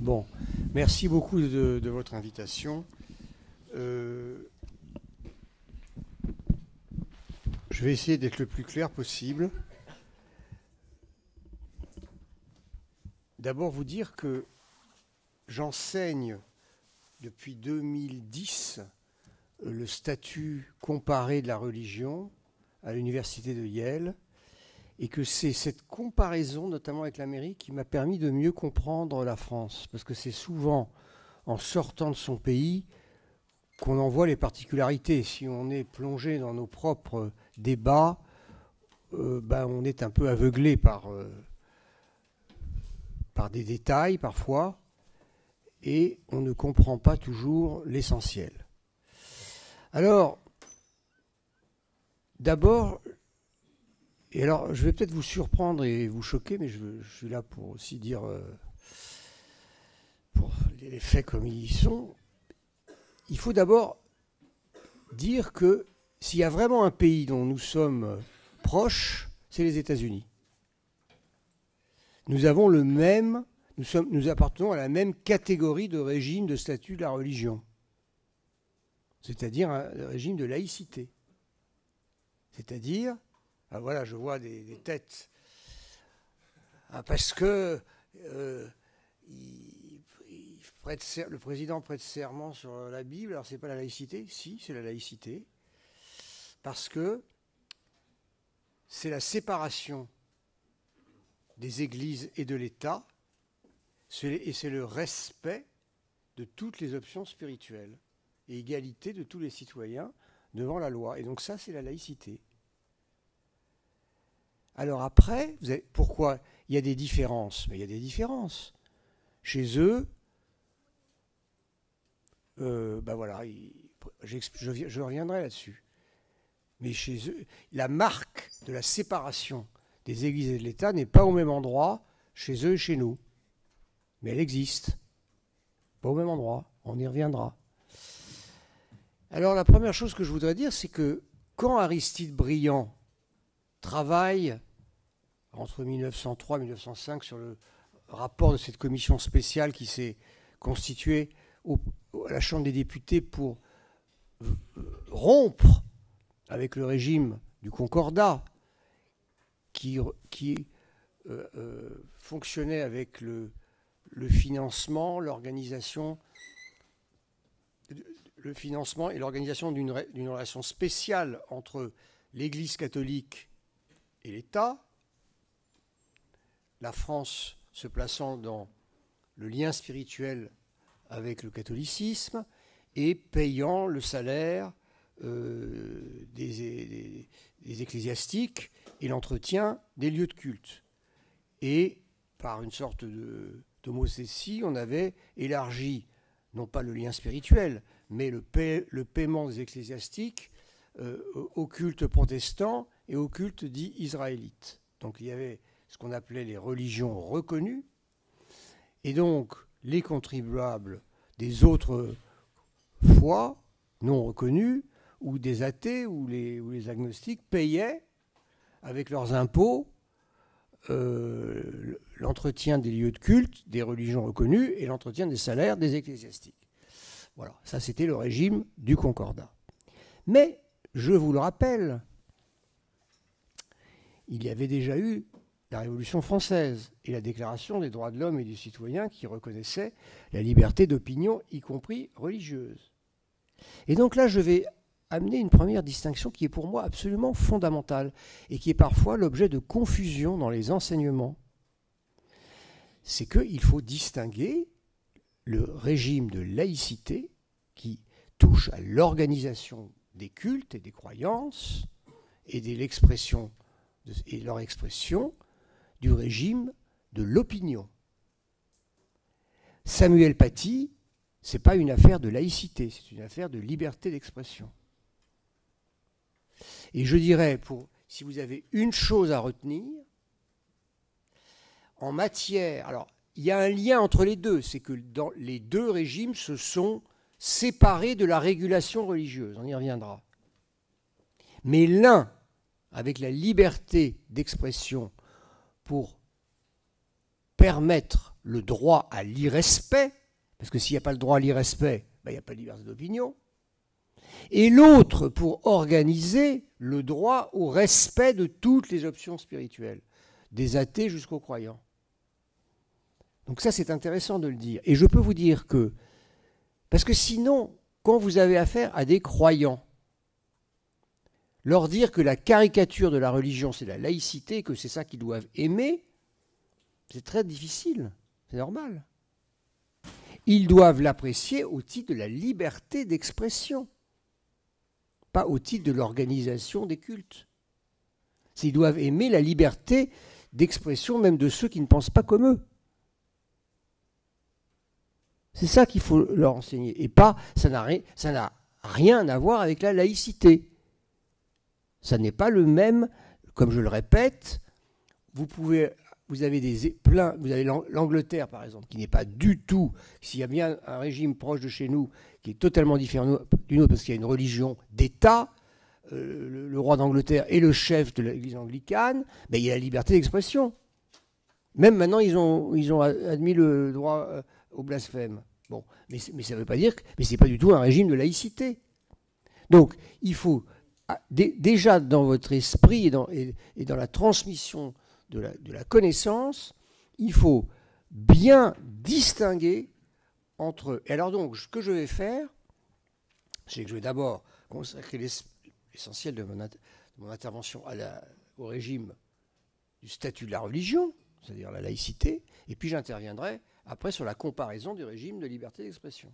Bon, merci beaucoup de votre invitation. Je vais essayer d'être le plus clair possible. D'abord, vous dire que j'enseigne depuis 2010 le statut comparé de la religion à l'université de Yale, et que c'est cette comparaison, notamment avec l'Amérique, qui m'a permis de mieux comprendre la France. Parce que c'est souvent en sortant de son pays qu'on en voit les particularités. Si on est plongé dans nos propres débats, on est un peu aveuglé par des détails parfois, et on ne comprend pas toujours l'essentiel. Alors, d'abord, et alors, je vais peut-être vous surprendre et vous choquer, mais je suis là pour aussi dire pour les faits comme ils sont. Il faut d'abord dire que s'il y a vraiment un pays dont nous sommes proches, c'est les États-Unis. Nous avons nous appartenons à la même catégorie de régime de statut de la religion, c'est-à-dire un régime de laïcité. C'est-à-dire, ah voilà, je vois des têtes, parce que le président prête serment sur la Bible, alors c'est pas la laïcité? Si, c'est la laïcité, parce que c'est la séparation des églises et de l'État, et c'est le respect de toutes les options spirituelles et égalité de tous les citoyens devant la loi. Et donc ça, c'est la laïcité. Alors après, pourquoi il y a des différences? Mais il y a des différences. Chez eux, voilà, je reviendrai là-dessus. Mais chez eux, la marque de la séparation des églises et de l'État n'est pas au même endroit chez eux et chez nous. Mais elle existe. Pas au même endroit. On y reviendra. Alors la première chose que je voudrais dire, c'est que quand Aristide Briand travaille entre 1903 et 1905 sur le rapport de cette commission spéciale qui s'est constituée à la Chambre des députés pour rompre avec le régime du Concordat qui fonctionnait avec le financement, l'organisation et l'organisation d'une relation spéciale entre l'Église catholique et l'État, la France se plaçant dans le lien spirituel avec le catholicisme et payant le salaire des ecclésiastiques et l'entretien des lieux de culte. Et par une sorte d'homocétie, on avait élargi, non pas le lien spirituel, mais le paiement des ecclésiastiques au culte protestant et au culte dit israélite. Donc il y avait ce qu'on appelait les religions reconnues, et donc les contribuables des autres foi non reconnues, ou des athées, ou les agnostiques, payaient avec leurs impôts l'entretien des lieux de culte, des religions reconnues, et l'entretien des salaires des ecclésiastiques. Voilà, ça c'était le régime du Concordat. Mais, je vous le rappelle, il y avait déjà eu la Révolution française et la Déclaration des droits de l'homme et du citoyen qui reconnaissait la liberté d'opinion, y compris religieuse. Et donc là, je vais amener une première distinction qui est pour moi absolument fondamentale et qui est parfois l'objet de confusion dans les enseignements. C'est qu'il faut distinguer le régime de laïcité qui touche à l'organisation des cultes et des croyances et de l'expression et leur expression du régime de l'opinion. Samuel Paty, ce n'est pas une affaire de laïcité, c'est une affaire de liberté d'expression. Et je dirais, si vous avez une chose à retenir, en matière... Alors, il y a un lien entre les deux, c'est que dans les deux régimes se sont séparés de la régulation religieuse, on y reviendra. Mais l'un, avec la liberté d'expression pour permettre le droit à l'irrespect, parce que s'il n'y a pas le droit à l'irrespect, ben, il n'y a pas de liberté d'opinion, et l'autre pour organiser le droit au respect de toutes les options spirituelles, des athées jusqu'aux croyants. Donc ça, c'est intéressant de le dire. Et je peux vous dire que, parce que sinon, quand vous avez affaire à des croyants, leur dire que la caricature de la religion, c'est la laïcité, que c'est ça qu'ils doivent aimer, c'est très difficile, c'est normal. Ils doivent l'apprécier au titre de la liberté d'expression, pas au titre de l'organisation des cultes. Ils doivent aimer la liberté d'expression même de ceux qui ne pensent pas comme eux. C'est ça qu'il faut leur enseigner. Et pas, ça n'a rien à voir avec la laïcité. Ça n'est pas le même, comme je le répète, vous avez l'Angleterre, par exemple, qui n'est pas du tout, s'il y a bien un régime proche de chez nous, qui est totalement différent d'une autre, parce qu'il y a une religion d'État, le roi d'Angleterre est le chef de l'église anglicane, ben, il y a la liberté d'expression. Même maintenant, ils ont admis le droit au blasphème. Bon, mais ça ne veut pas dire mais c'est pas du tout un régime de laïcité. Donc, il faut, déjà dans votre esprit et dans la transmission de la connaissance, il faut bien distinguer entre eux. Et alors donc, ce que je vais faire, c'est que je vais d'abord consacrer l'essentiel de mon intervention au régime du statut de la religion, c'est-à-dire la laïcité, et puis j'interviendrai après sur la comparaison du régime de liberté d'expression.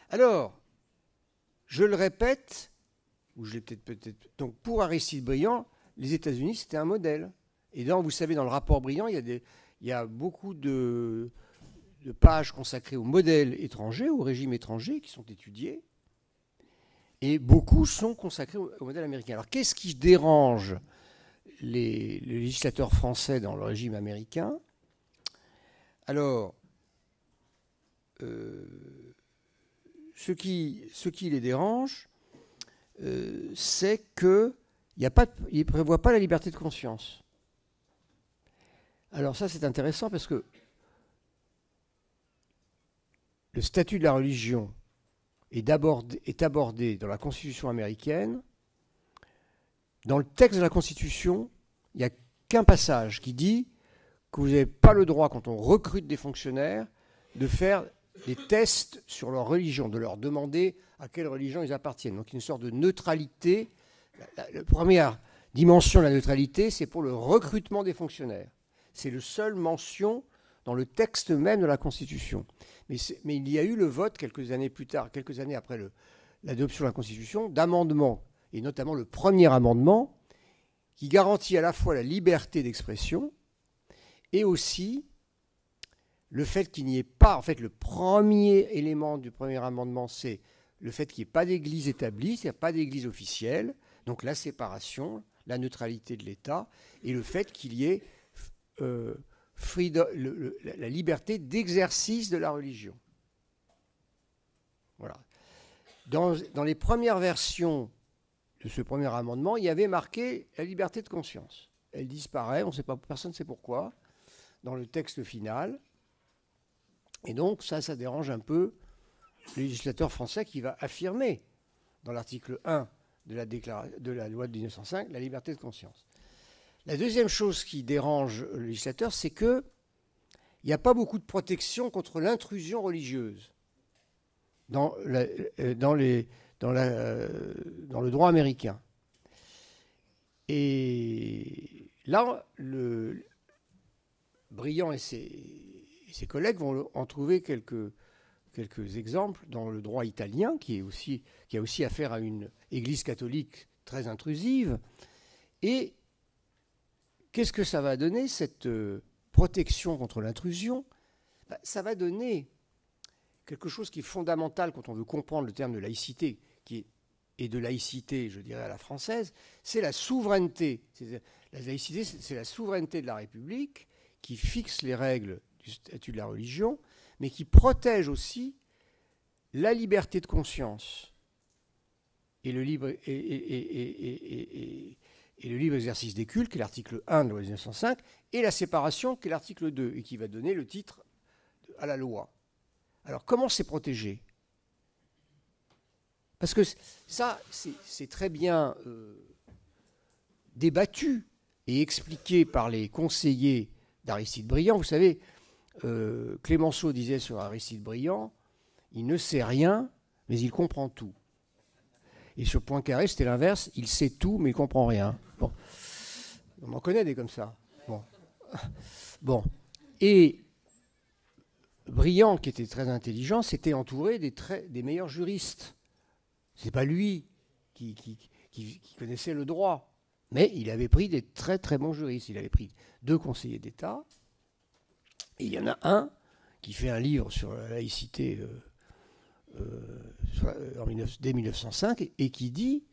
Alors, je le répète, ou je l'ai peut-être... Donc pour Aristide Briand, les États-Unis, c'était un modèle. Et vous savez, dans le rapport Briand, il y a beaucoup de pages consacrées aux modèles étrangers, aux régimes étrangers qui sont étudiés. Et beaucoup sont consacrés au modèle américain. Alors qu'est-ce qui dérange les législateurs français dans le régime américain? Alors, ce qui les dérange, c'est qu'il ne prévoit pas la liberté de conscience. Alors ça, c'est intéressant parce que le statut de la religion est abordé dans la Constitution américaine. Dans le texte de la Constitution, il n'y a qu'un passage qui dit que vous n'avez pas le droit, quand on recrute des fonctionnaires, de faire des tests sur leur religion, de leur demander à quelle religion ils appartiennent. Donc une sorte de neutralité. La première dimension de la neutralité, c'est pour le recrutement des fonctionnaires. C'est la seule mention dans le texte même de la Constitution. Mais il y a eu le vote quelques années plus tard, quelques années après l'adoption de la Constitution, d'amendements, et notamment le premier amendement, qui garantit à la fois la liberté d'expression et aussi le fait qu'il n'y ait pas, en fait, le premier élément du premier amendement, c'est le fait qu'il n'y ait pas d'église établie, c'est-à-dire pas d'église officielle, donc la séparation, la neutralité de l'État, et le fait qu'il y ait la liberté d'exercice de la religion. Voilà. Dans les premières versions de ce premier amendement, il y avait marqué la liberté de conscience. Elle disparaît, personne ne sait pourquoi, dans le texte final. Et donc, ça dérange un peu le législateur français qui va affirmer, dans l'article 1 de la loi de 1905, la liberté de conscience. La deuxième chose qui dérange le législateur, c'est qu'il n'y a pas beaucoup de protection contre l'intrusion religieuse dans le droit américain. Et là, Briand et ses collègues vont en trouver quelques exemples dans le droit italien, qui a aussi affaire à une église catholique très intrusive. Et qu'est-ce que ça va donner, cette protection contre l'intrusion? Ça va donner quelque chose qui est fondamental quand on veut comprendre le terme de laïcité, et de laïcité, je dirais, à la française, c'est la souveraineté. La laïcité, c'est la souveraineté de la République qui fixe les règles du statut de la religion, mais qui protège aussi la liberté de conscience et et le libre exercice des cultes, qui est l'article 1 de la loi de 1905, et la séparation, qui est l'article 2, et qui va donner le titre à la loi. Alors, comment c'est protégé? Parce que ça, c'est très bien débattu et expliqué par les conseillers d'Aristide Briand. Vous savez, Clémenceau disait sur Aristide Briand, il ne sait rien, mais il comprend tout. Et sur Poincaré, c'était l'inverse, il sait tout, mais il ne comprend rien. Bon. On en connaît des comme ça. Bon. Bon. Et Briand, qui était très intelligent, s'était entouré des meilleurs juristes. Ce n'est pas lui qui connaissait le droit, mais il avait pris des très très bons juristes. Il avait pris 2 conseillers d'État, et il y en a un qui fait un livre sur la laïcité dès 1905, et qui dit,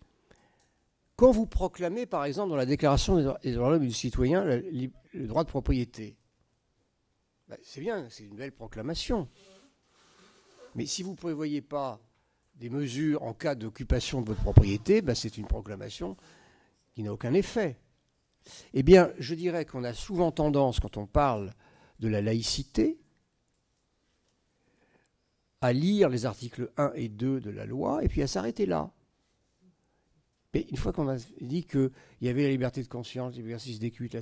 quand vous proclamez par exemple dans la Déclaration des droits de l'homme et du citoyen le droit de propriété, ben, c'est bien, c'est une belle proclamation. Mais si vous ne prévoyez pas des mesures en cas d'occupation de votre propriété, ben c'est une proclamation qui n'a aucun effet. Eh bien, je dirais qu'on a souvent tendance, quand on parle de la laïcité, à lire les articles 1 et 2 de la loi et puis à s'arrêter là. Mais une fois qu'on a dit qu'il y avait la liberté de conscience, l'exercice des cultes,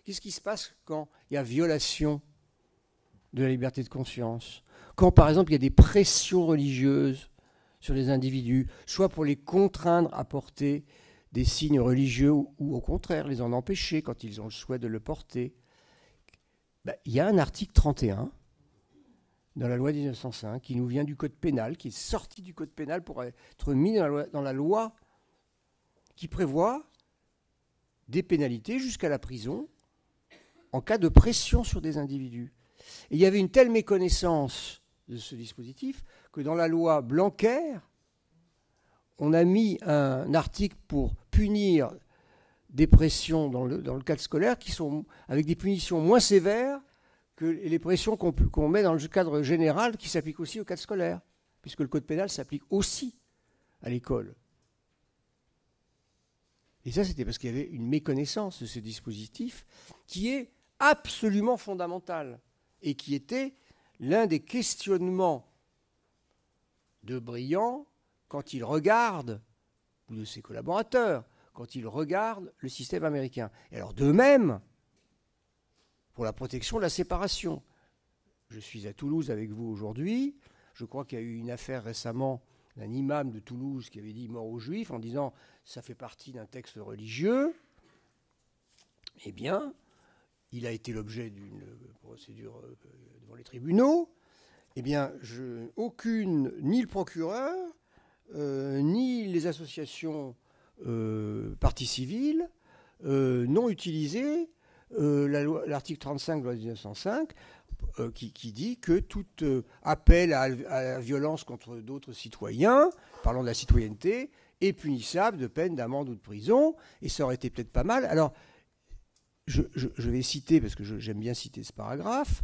qu'est-ce qui se passe quand il y a violation de la liberté de conscience? Quand, par exemple, il y a des pressions religieuses sur les individus, soit pour les contraindre à porter des signes religieux ou au contraire les en empêcher quand ils ont le souhait de le porter. Ben, il y a un article 31 dans la loi 1905 qui nous vient du code pénal, qui est sorti du code pénal pour être mis dans la loi qui prévoit des pénalités jusqu'à la prison en cas de pression sur des individus. Et il y avait une telle méconnaissance de ce dispositif que dans la loi Blanquer, on a mis un article pour punir des pressions dans le cadre scolaire qui sont avec des punitions moins sévères que les pressions qu'on met dans le cadre général qui s'applique aussi au cadre scolaire, puisque le code pénal s'applique aussi à l'école. Et ça, c'était parce qu'il y avait une méconnaissance de ce dispositif qui est absolument fondamental et qui était l'un des questionnements de Briand quand il regarde, ou de ses collaborateurs, quand il regarde le système américain. Et alors, de même, pour la protection de la séparation. Je suis à Toulouse avec vous aujourd'hui. Je crois qu'il y a eu une affaire récemment d'un imam de Toulouse qui avait dit mort aux Juifs en disant ça fait partie d'un texte religieux. Eh bien, il a été l'objet d'une procédure devant les tribunaux. Eh bien, ni le procureur, ni les associations parties civiles n'ont utilisé l'article 35 de la loi de 1905 qui dit que tout appel à la violence contre d'autres citoyens, parlant de la citoyenneté, est punissable de peine d'amende ou de prison, et ça aurait été peut-être pas mal. Alors, je vais citer, parce que j'aime bien citer ce paragraphe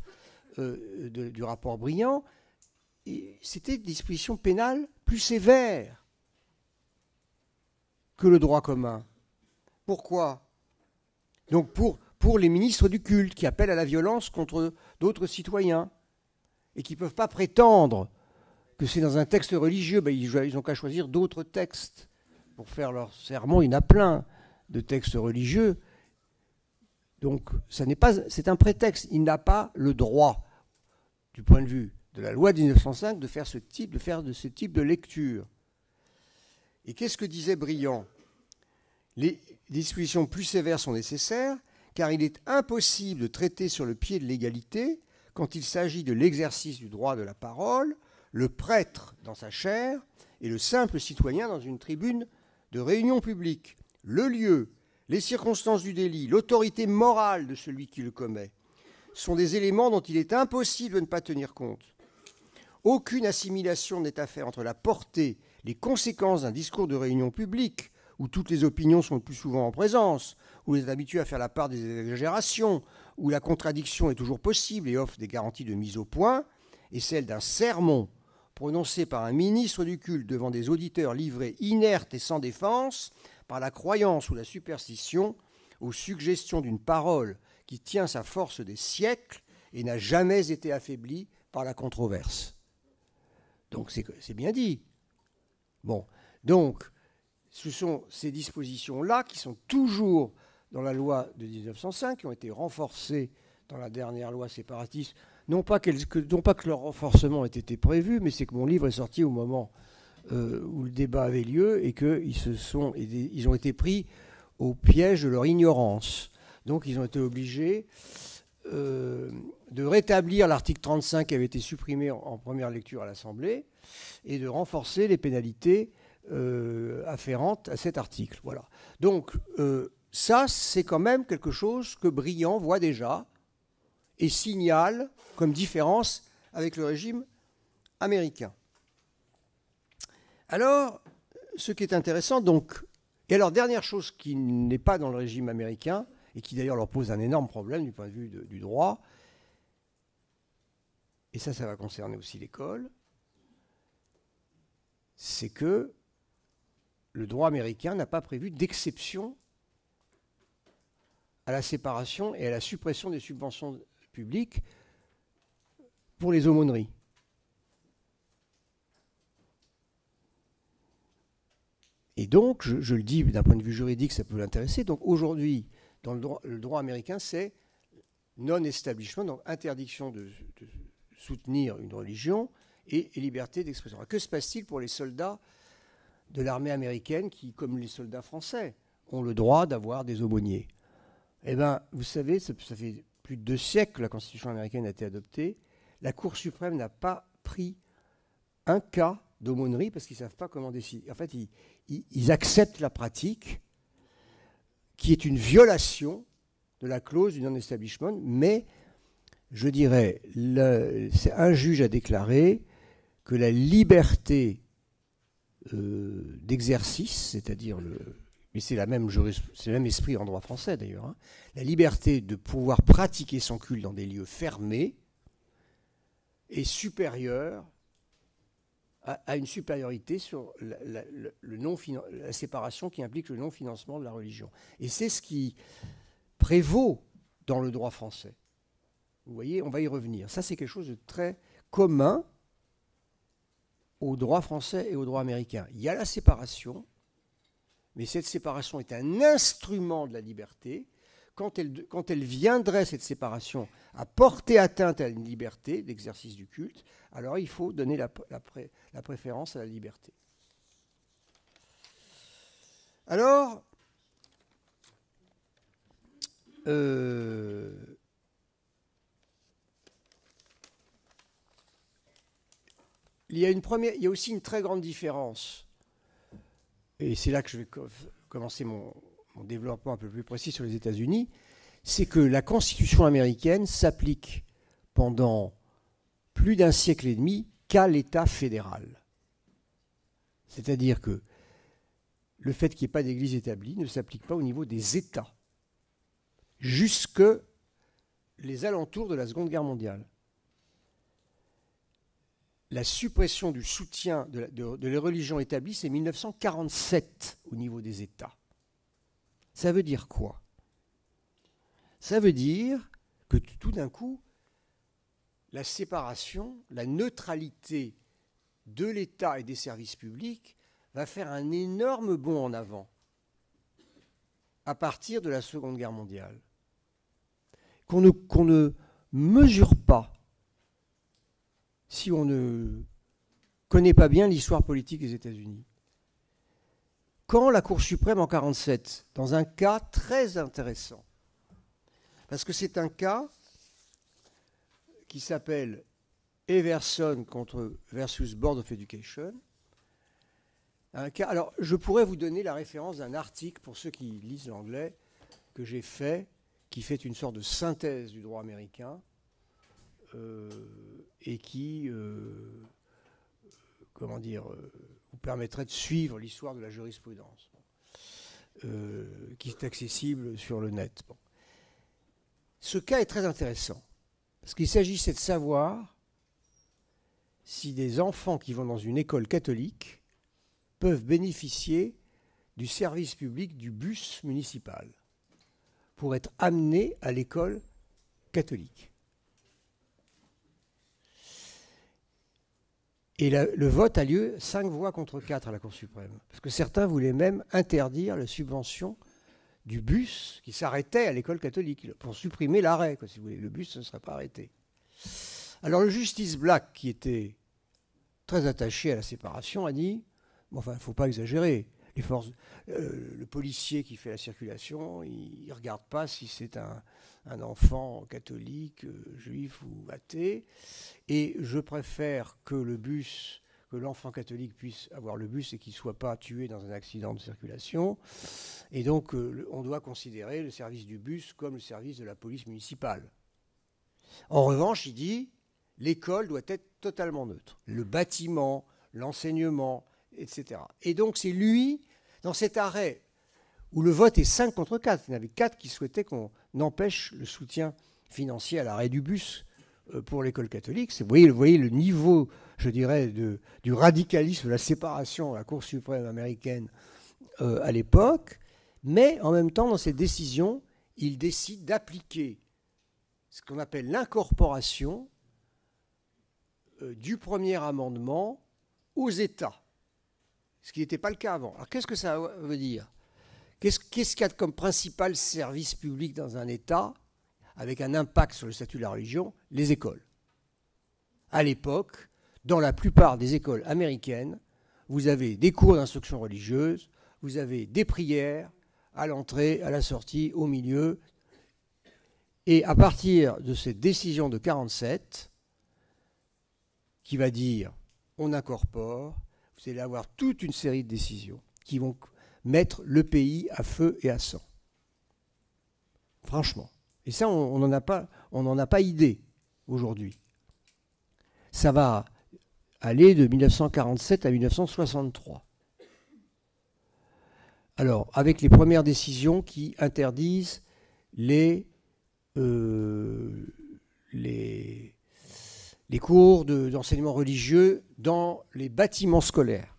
du rapport Briand, c'était des dispositions pénales plus sévères que le droit commun. Pourquoi? Donc pour les ministres du culte qui appellent à la violence contre d'autres citoyens et qui ne peuvent pas prétendre que c'est dans un texte religieux, ben ils n'ont qu'à choisir d'autres textes pour faire leur sermon. Il y en a plein de textes religieux. Donc c'est un prétexte. Il n'a pas le droit, du point de vue de la loi de 1905, de faire ce type de lecture. Et qu'est-ce que disait Briand? Les dispositions plus sévères sont nécessaires car il est impossible de traiter sur le pied de l'égalité quand il s'agit de l'exercice du droit de la parole, le prêtre dans sa chaire et le simple citoyen dans une tribune de réunion publique. Le lieu, les circonstances du délit, l'autorité morale de celui qui le commet sont des éléments dont il est impossible de ne pas tenir compte. Aucune assimilation n'est à faire entre la portée, les conséquences d'un discours de réunion publique, où toutes les opinions sont le plus souvent en présence, où on est habitué à faire la part des exagérations, où la contradiction est toujours possible et offre des garanties de mise au point, et celle d'un sermon prononcé par un ministre du culte devant des auditeurs livrés inertes et sans défense, par la croyance ou la superstition aux suggestions d'une parole qui tient sa force des siècles et n'a jamais été affaiblie par la controverse. Donc c'est bien dit. Bon, donc ce sont ces dispositions-là qui sont toujours dans la loi de 1905, qui ont été renforcées dans la dernière loi séparatiste. Non pas que leur renforcement ait été prévu, mais c'est que mon livre est sorti au moment où le débat avait lieu et qu'ils ont été pris au piège de leur ignorance. Donc ils ont été obligés de rétablir l'article 35 qui avait été supprimé en première lecture à l'Assemblée et de renforcer les pénalités afférentes à cet article. Voilà. Donc ça, c'est quand même quelque chose que Briand voit déjà et signale comme différence avec le régime américain. Alors, ce qui est intéressant, donc, et alors, dernière chose qui n'est pas dans le régime américain, et qui d'ailleurs leur pose un énorme problème du point de vue du droit, et ça va concerner aussi l'école, c'est que le droit américain n'a pas prévu d'exception à la séparation et à la suppression des subventions publiques pour les aumôneries. Et donc, je le dis d'un point de vue juridique, ça peut l'intéresser. Donc aujourd'hui, dans le droit américain, c'est non-establishment, donc interdiction de soutenir une religion et liberté d'expression. Alors, que se passe-t-il pour les soldats de l'armée américaine qui, comme les soldats français, ont le droit d'avoir des aumôniers? Eh bien, vous savez, ça fait plus de 2 siècles que la Constitution américaine a été adoptée. La Cour suprême n'a pas pris un cas d'aumônerie parce qu'ils ne savent pas comment décider. En fait, ils acceptent la pratique qui est une violation de la clause du non-establishment, mais je dirais, un juge a déclaré que la liberté d'exercice, c'est-à-dire mais c'est le même esprit en droit français d'ailleurs, hein, la liberté de pouvoir pratiquer son culte dans des lieux fermés est supérieure à une supériorité sur la séparation qui implique le non-financement de la religion. Et c'est ce qui prévaut dans le droit français. Vous voyez, on va y revenir. Ça, c'est quelque chose de très commun au droit français et au droit américain. Il y a la séparation, mais cette séparation est un instrument de la liberté. Quand elle viendrait, cette séparation, à porter atteinte à une liberté d'exercice du culte, alors il faut donner la préférence à la liberté. Alors, il y a aussi une très grande différence, et c'est là que je vais commencer mon développement un peu plus précis sur les États-Unis, c'est que la Constitution américaine s'applique pendant plus d'1 siècle et demi qu'à l'État fédéral. C'est-à-dire que le fait qu'il n'y ait pas d'église établie ne s'applique pas au niveau des États, jusque les alentours de la Seconde Guerre mondiale. La suppression du soutien de les religions établies, c'est 1947 au niveau des États. Ça veut dire quoi? Ça veut dire que tout d'un coup, la séparation, la neutralité de l'État et des services publics va faire un énorme bond en avant à partir de la Seconde Guerre mondiale, qu'on ne mesure pas si on ne connaît pas bien l'histoire politique des États-Unis. Quand la Cour suprême en 1947, dans un cas très intéressant, parce que c'est un cas qui s'appelle Everson versus Board of Education. Alors, je pourrais vous donner la référence d'un article, pour ceux qui lisent l'anglais, que j'ai fait, qui fait une sorte de synthèse du droit américain, et qui, vous permettrait de suivre l'histoire de la jurisprudence, qui est accessible sur le net. Bon. Ce cas est très intéressant, parce qu'il s'agissait de savoir si des enfants qui vont dans une école catholique peuvent bénéficier du service public du bus municipal pour être amené à l'école catholique. Et le vote a lieu 5 voix contre 4 à la Cour suprême. Parce que certains voulaient même interdire la subvention du bus qui s'arrêtait à l'école catholique, pour supprimer l'arrêt, si vous voulez. Le bus ne serait pas arrêté. Alors le justice Black, qui était très attaché à la séparation, a dit, bon, enfin, il ne faut pas exagérer. Les forces, le policier qui fait la circulation, il ne regarde pas si c'est un enfant catholique, juif ou athée. Et je préfère que l'enfant catholique puisse avoir le bus et qu'il ne soit pas tué dans un accident de circulation. Et donc, on doit considérer le service du bus comme le service de la police municipale. En revanche, il dit, l'école doit être totalement neutre. Le bâtiment, l'enseignement, etc. Et donc, c'est lui, dans cet arrêt, où le vote est 5 contre 4, il y en avait 4 qui souhaitaient qu'on empêche le soutien financier à l'arrêt du bus pour l'école catholique. Vous voyez le niveau, je dirais, du radicalisme, de la séparation à la Cour suprême américaine à l'époque. Mais en même temps, dans cette décision, il décide d'appliquer ce qu'on appelle l'incorporation du premier amendement aux États, ce qui n'était pas le cas avant. Alors qu'est-ce que ça veut dire ? Qu'est-ce qu'il y a comme principal service public dans un État avec un impact sur le statut de la religion ? Les écoles. À l'époque, dans la plupart des écoles américaines, vous avez des cours d'instruction religieuse, vous avez des prières à l'entrée, à la sortie, au milieu. Et à partir de cette décision de 1947, qui va dire on incorpore, vous allez avoir toute une série de décisions qui vont mettre le pays à feu et à sang. Franchement. Et ça, on n'en a pas idée aujourd'hui. Ça va aller de 1947 à 1963. Alors, avec les premières décisions qui interdisent les cours d'enseignement religieux dans les bâtiments scolaires,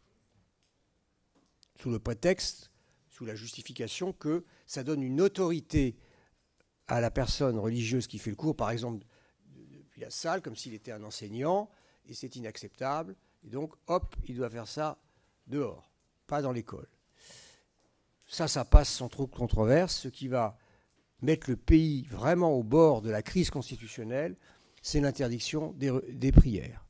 sous le prétexte, sous la justification que ça donne une autorité à la personne religieuse qui fait le cours, par exemple depuis la salle, comme s'il était un enseignant, et c'est inacceptable. Et donc, hop, il doit faire ça dehors, pas dans l'école. Ça passe sans trop de controverse. Ce qui va mettre le pays vraiment au bord de la crise constitutionnelle, c'est l'interdiction des prières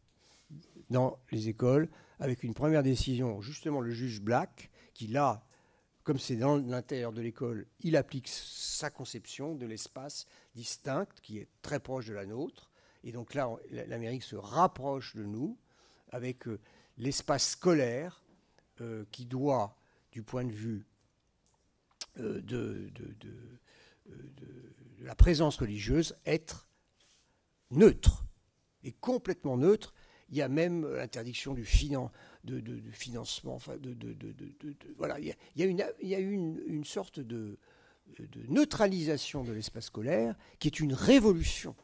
dans les écoles, avec une première décision, justement le juge Black, qui là, comme c'est dans l'intérieur de l'école, il applique sa conception de l'espace distinct, qui est très proche de la nôtre. Et donc là, l'Amérique se rapproche de nous, avec l'espace scolaire qui doit, du point de vue de la présence religieuse, être neutre, et complètement neutre. Il y a même l'interdiction du financement. Enfin, voilà, il y a une sorte de neutralisation de l'espace scolaire qui est une révolution.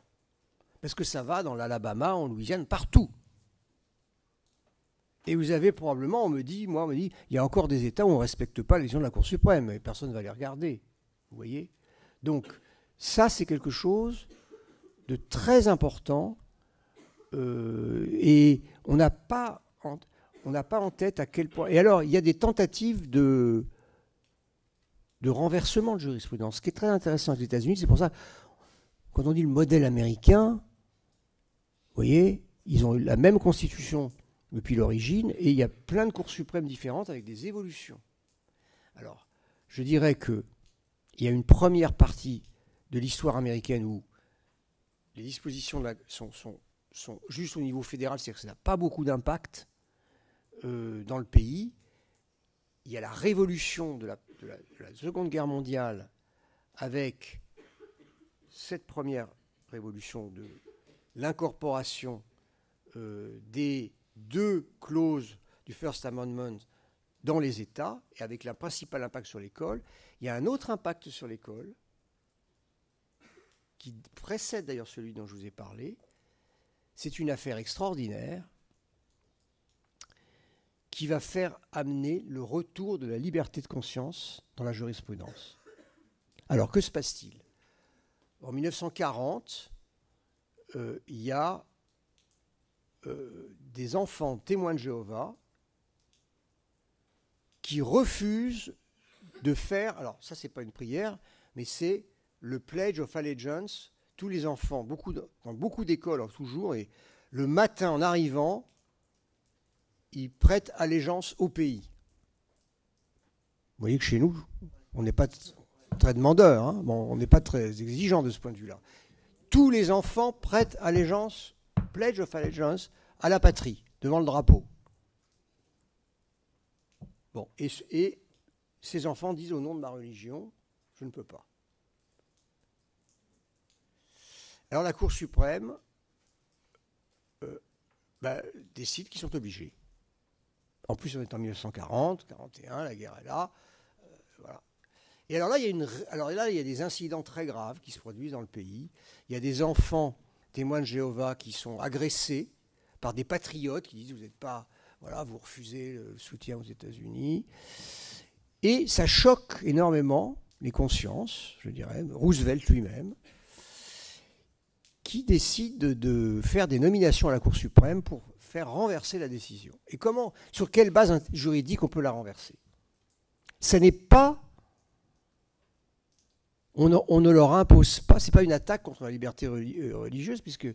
Parce que ça va dans l'Alabama, en Louisiane, partout. Et vous avez probablement, on me dit, il y a encore des États où on ne respecte pas les décisions de la Cour suprême, et personne ne va les regarder. Vous voyez ? Donc, ça, c'est quelque chose de très important. Et on n'a pas en tête à quel point. Et alors, il y a des tentatives de renversement de jurisprudence, ce qui est très intéressant avec les États-Unis. C'est pour ça, quand on dit le modèle américain, vous voyez, ils ont eu la même constitution depuis l'origine, et il y a plein de cours suprêmes différentes avec des évolutions. Alors, je dirais qu'il y a une première partie de l'histoire américaine où les dispositions sont juste au niveau fédéral, c'est-à-dire que ça n'a pas beaucoup d'impact dans le pays. Il y a la révolution de la Seconde Guerre mondiale avec cette première révolution de l'incorporation des 2 clauses du First Amendment dans les États, et avec le principal impact sur l'école. Il y a un autre impact sur l'école, qui précède d'ailleurs celui dont je vous ai parlé. C'est une affaire extraordinaire qui va faire amener le retour de la liberté de conscience dans la jurisprudence. Alors, que se passe-t-il? En 1940, il y a des enfants témoins de Jéhovah qui refusent de faire, alors ça c'est pas une prière, mais c'est le Pledge of Allegiance. Tous les enfants, dans beaucoup d'écoles toujours, et le matin en arrivant, ils prêtent allégeance au pays. Vous voyez que chez nous, on n'est pas très demandeur, hein. Bon, on n'est pas très exigeant de ce point de vue-là. Tous les enfants prêtent allégeance, Pledge of Allegiance, à la patrie, devant le drapeau. Bon, et ces enfants disent au nom de ma religion, je ne peux pas. Alors la Cour suprême décide qu'ils sont obligés. En plus, on est en 1940, 41, la guerre est là. Voilà. Et alors là, il y a des incidents très graves qui se produisent dans le pays. Il y a des enfants témoins de Jéhovah qui sont agressés par des patriotes qui disent vous n'êtes pas, voilà, vous refusez le soutien aux États-Unis. Et ça choque énormément les consciences, je dirais, Roosevelt lui-même, qui décide de faire des nominations à la Cour suprême pour faire renverser la décision. Et comment, sur quelle base juridique on peut la renverser? Ça n'est pas, on ne leur impose pas, c'est pas une attaque contre la liberté religieuse, puisque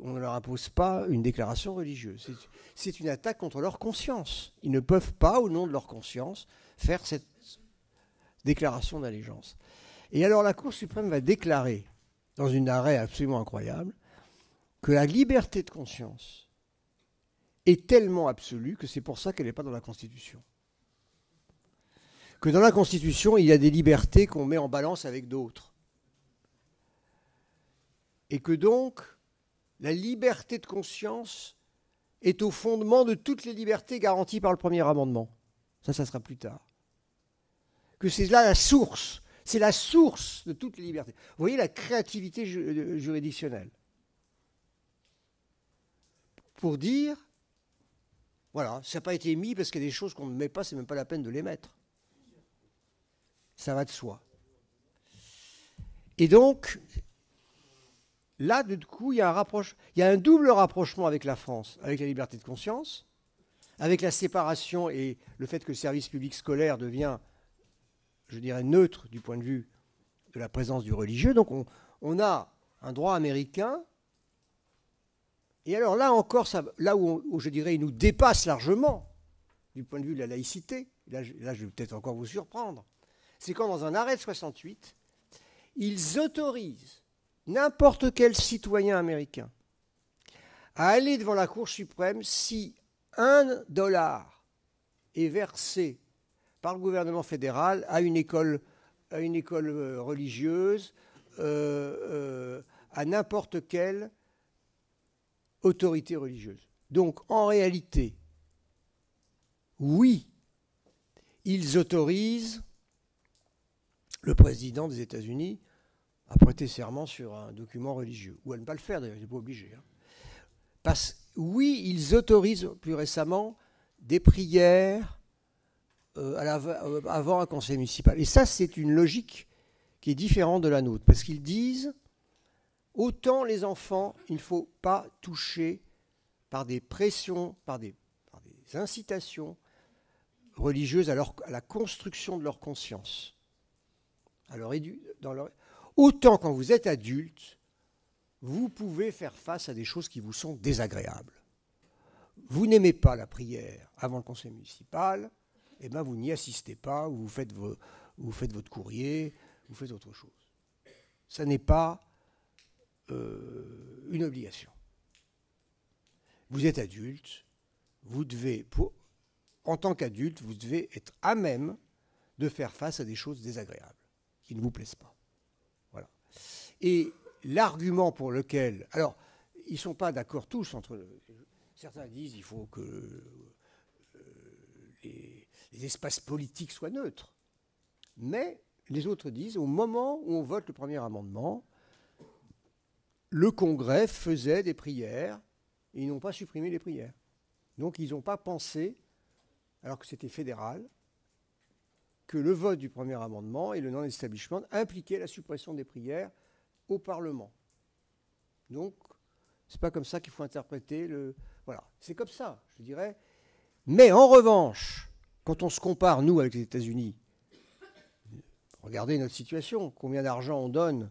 on ne leur impose pas une déclaration religieuse. C'est une attaque contre leur conscience. Ils ne peuvent pas, au nom de leur conscience, faire cette déclaration d'allégeance. Et alors la Cour suprême va déclarer, dans une arrêt absolument incroyable, que la liberté de conscience est tellement absolue que c'est pour ça qu'elle n'est pas dans la Constitution. Que dans la Constitution, il y a des libertés qu'on met en balance avec d'autres. Et que donc, la liberté de conscience est au fondement de toutes les libertés garanties par le premier amendement. Ça sera plus tard. Que c'est là la source. C'est la source de toutes les libertés. Vous voyez la créativité juridictionnelle. Pour dire, voilà, ça n'a pas été mis parce qu'il y a des choses qu'on ne met pas, c'est même pas la peine de les mettre. Ça va de soi. Et donc, là, du coup, il y a un double rapprochement avec la France, avec la liberté de conscience, avec la séparation et le fait que le service public scolaire devient, je dirais, neutre du point de vue de la présence du religieux. Donc on a un droit américain. Et alors là encore, là où je dirais il nous dépasse largement du point de vue de la laïcité, là je vais peut-être encore vous surprendre, c'est quand dans un arrêt de 68, ils autorisent n'importe quel citoyen américain à aller devant la Cour suprême si $1 est versé par le gouvernement fédéral à une école religieuse, à n'importe quelle autorité religieuse. Donc, en réalité, oui, ils autorisent le président des États-Unis à prêter serment sur un document religieux, ou à ne pas le faire d'ailleurs, il n'est pas obligé. Oui, ils autorisent plus récemment des prières avant un conseil municipal. Et ça, c'est une logique qui est différente de la nôtre, parce qu'ils disent, autant les enfants, il ne faut pas toucher par des pressions, par des incitations religieuses à la construction de leur conscience. Autant quand vous êtes adulte, vous pouvez faire face à des choses qui vous sont désagréables. Vous n'aimez pas la prière avant le conseil municipal, eh bien vous n'y assistez pas, vous faites votre courrier, vous faites autre chose. Ça n'est pas une obligation. Vous êtes adulte, vous devez, en tant qu'adulte, vous devez être à même de faire face à des choses désagréables qui ne vous plaisent pas. Voilà. Et l'argument pour lequel... Alors, ils ne sont pas d'accord tous entre... Certains disent qu'il faut que les espaces politiques soient neutres. Mais les autres disent, au moment où on vote le premier amendement, le Congrès faisait des prières et ils n'ont pas supprimé les prières. Donc ils n'ont pas pensé alors que c'était fédéral, que le vote du premier amendement et le non-establishment impliquaient la suppression des prières au Parlement. Donc, c'est pas comme ça qu'il faut interpréter le... Voilà, c'est comme ça, je dirais. Mais en revanche, quand on se compare, nous, avec les États-Unis, regardez notre situation, combien d'argent on donne,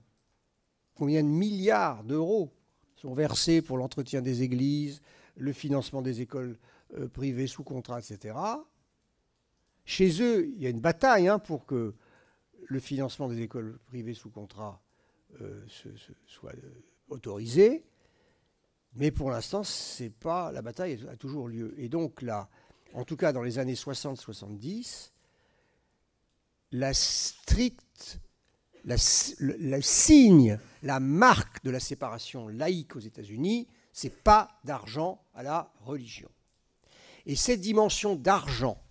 combien de milliards d'euros sont versés pour l'entretien des églises, le financement des écoles privées sous contrat, etc. Chez eux, il y a une bataille pour que le financement des écoles privées sous contrat soit autorisé. Mais pour l'instant, c'est pas, la bataille a toujours lieu. Et donc là, en tout cas dans les années 60-70, le signe, la marque de la séparation laïque aux États-Unis, c'est pas d'argent à la religion. Et cette dimension d'argent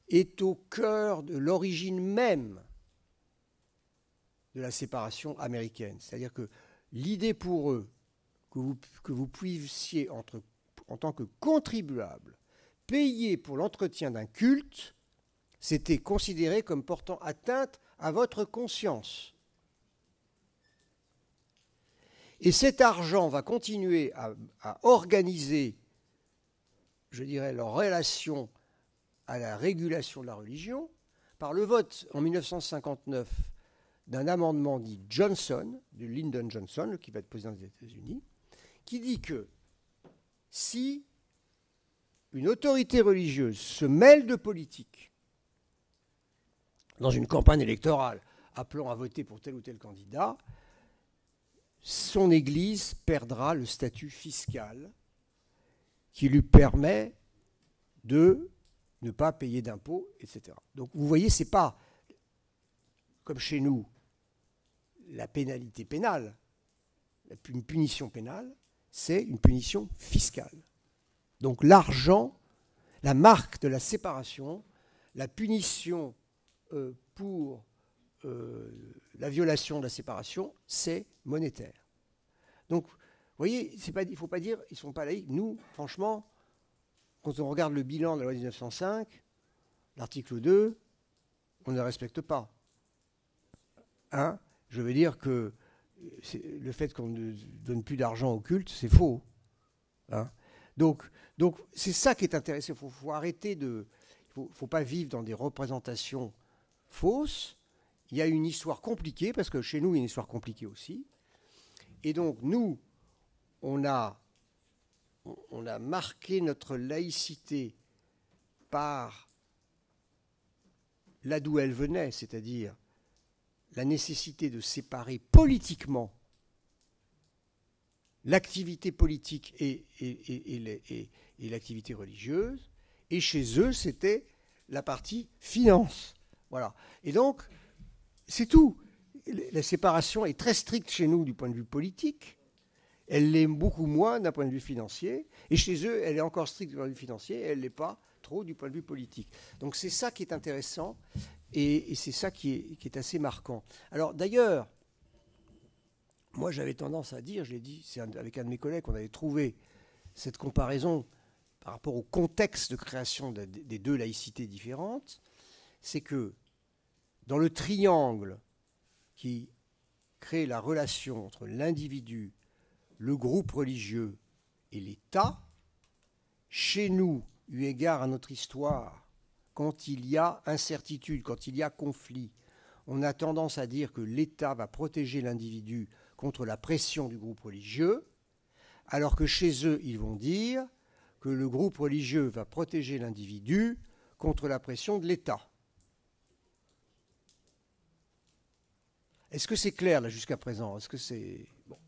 est au cœur de l'origine même de la séparation américaine. C'est-à-dire que l'idée pour eux que vous puissiez, en tant que contribuable, payer pour l'entretien d'un culte, c'était considéré comme portant atteinte à votre conscience. Et cet argent va continuer à organiser, je dirais, leur relation à la régulation de la religion par le vote en 1959 d'un amendement dit Johnson, de Lyndon Johnson, qui va être président des États-Unis, qui dit que si une autorité religieuse se mêle de politique dans une campagne électorale appelant à voter pour tel ou tel candidat, son Église perdra le statut fiscal qui lui permet de ne pas payer d'impôts, etc. Donc vous voyez, ce n'est pas comme chez nous la pénalité pénale, une punition pénale, c'est une punition fiscale. Donc l'argent, la marque de la séparation, la punition pour la violation de la séparation, c'est monétaire. Donc, vous voyez, il ne faut pas dire ils ne sont pas laïcs. Nous, franchement, quand on regarde le bilan de la loi 1905, l'article 2, on ne le respecte pas. Je veux dire que le fait qu'on ne donne plus d'argent au culte, c'est faux. Donc c'est ça qui est intéressant. Il faut arrêter de... Il ne faut pas vivre dans des représentations fausses. Il y a une histoire compliquée, parce que chez nous, il y a une histoire compliquée aussi. Et donc, nous, on a marqué notre laïcité par là d'où elle venait, c'est-à-dire la nécessité de séparer politiquement l'activité politique et l'activité religieuse. Et chez eux, c'était la partie finance. Voilà. Et donc, c'est tout. La séparation est très stricte chez nous du point de vue politique. Elle l'est beaucoup moins d'un point de vue financier. Et chez eux, elle est encore stricte du point de vue financier. Et elle ne l'est pas trop du point de vue politique. Donc c'est ça qui est intéressant. Et c'est ça qui est assez marquant. Alors d'ailleurs, moi j'avais tendance à dire, je l'ai dit, c'est avec un de mes collègues qu'on avait trouvé cette comparaison par rapport au contexte de création des deux laïcités différentes, c'est que dans le triangle qui crée la relation entre l'individu, le groupe religieux et l'État, chez nous, eu égard à notre histoire, quand il y a incertitude, quand il y a conflit, on a tendance à dire que l'État va protéger l'individu contre la pression du groupe religieux, alors que chez eux, ils vont dire que le groupe religieux va protéger l'individu contre la pression de l'État. Est-ce que c'est clair là jusqu'à présent? Est-ce que c'est bon?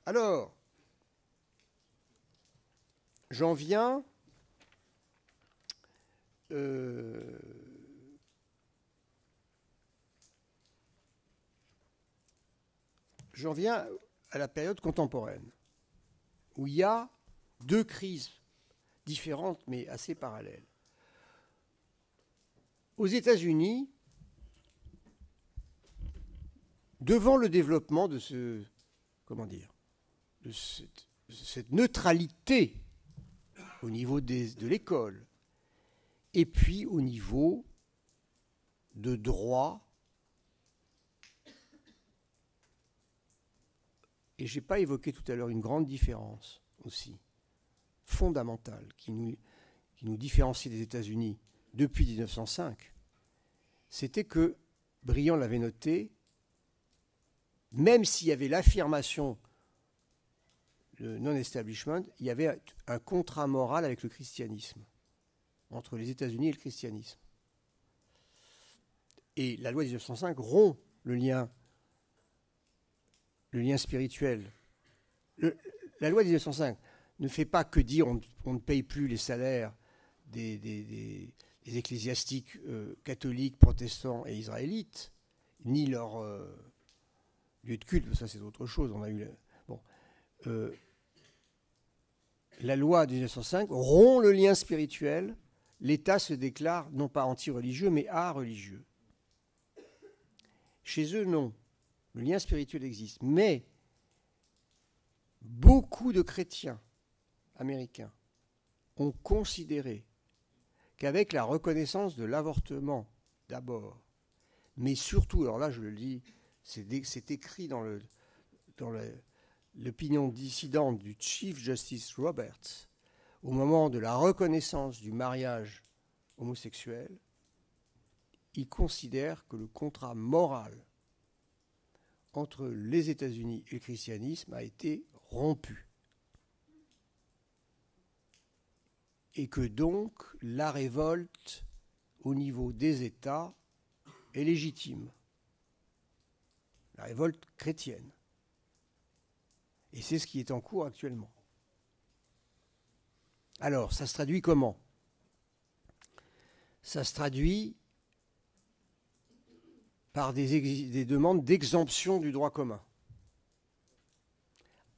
Alors, j'en viens à la période contemporaine, où il y a deux crises différentes mais assez parallèles. Aux États-Unis, devant le développement de cette neutralité au niveau de l'école, et puis au niveau de droit. Et je n'ai pas évoqué tout à l'heure une grande différence aussi, fondamentale, qui nous différencie des États-Unis depuis 1905, c'était que, Briand l'avait noté, même s'il y avait l'affirmation de non-establishment, il y avait un contrat moral avec le christianisme, entre les États-Unis et le christianisme. Et la loi de 1905 rompt le lien spirituel. La loi de 1905 ne fait pas que dire on ne paye plus les salaires des ecclésiastiques catholiques, protestants et israélites, ni leur lieu de culte, ça c'est autre chose. On a eu la loi de 1905 rompt le lien spirituel. L'État se déclare non pas anti-religieux, mais a-religieux. Chez eux, non. Le lien spirituel existe. Mais beaucoup de chrétiens américains ont considéré qu'avec la reconnaissance de l'avortement, d'abord, mais surtout, alors là je le dis, c'est écrit dans l'opinion dissidente du Chief Justice Roberts, au moment de la reconnaissance du mariage homosexuel, il considère que le contrat moral entre les États-Unis et le christianisme a été rompu. Et que donc la révolte au niveau des États est légitime. La révolte chrétienne. Et c'est ce qui est en cours actuellement. Alors, ça se traduit comment? Ça se traduit par des demandes d'exemption du droit commun.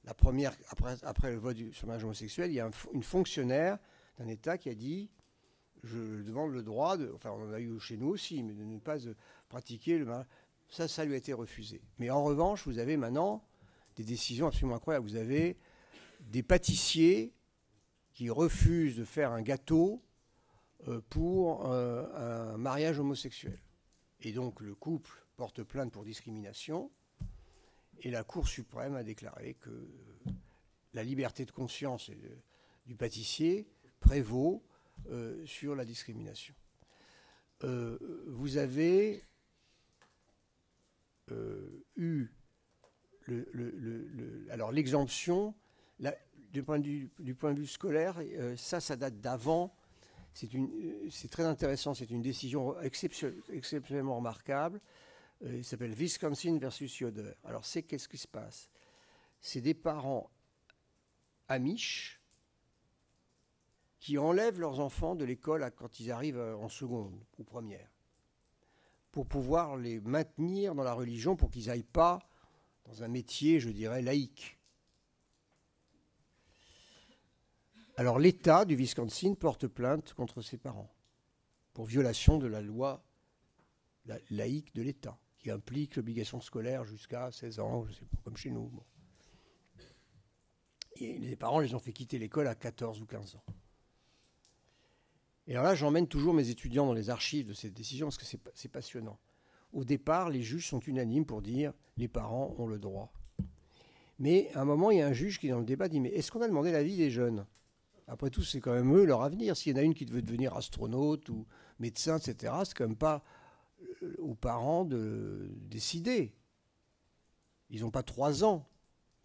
La première, après le vote sur le mariage homosexuel, il y a une fonctionnaire d'un État qui a dit « je demande le droit, enfin on en a eu chez nous aussi, mais de ne pas pratiquer le mariage ». Ça lui a été refusé. Mais en revanche, vous avez maintenant des décisions absolument incroyables. Vous avez des pâtissiers qui refusent de faire un gâteau pour un mariage homosexuel. Et donc le couple porte plainte pour discrimination et la Cour suprême a déclaré que la liberté de conscience du pâtissier prévaut sur la discrimination. Vous avez eu alors l'exemption, du point de vue scolaire, ça date d'avant. C'est très intéressant, c'est une décision exceptionnellement remarquable. Il s'appelle Wisconsin versus Yoder. Alors qu'est-ce qui se passe? C'est des parents amish qui enlèvent leurs enfants de l'école quand ils arrivent en seconde ou première, pour pouvoir les maintenir dans la religion, pour qu'ils n'aillent pas dans un métier, je dirais, laïque. Alors l'État du Wisconsin porte plainte contre ses parents pour violation de la loi laïque de l'État, qui implique l'obligation scolaire jusqu'à 16 ans, je sais pas, comme chez nous. Bon. Et les parents les ont fait quitter l'école à 14 ou 15 ans. Et alors là, j'emmène toujours mes étudiants dans les archives de cette décision parce que c'est passionnant. Au départ, les juges sont unanimes pour dire les parents ont le droit. Mais à un moment, il y a un juge qui, dans le débat, dit mais est-ce qu'on a demandé l'avis des jeunes? Après tout, c'est quand même eux leur avenir. S'il y en a une qui veut devenir astronaute ou médecin, etc., c'est quand même pas aux parents de décider. Ils n'ont pas 3 ans.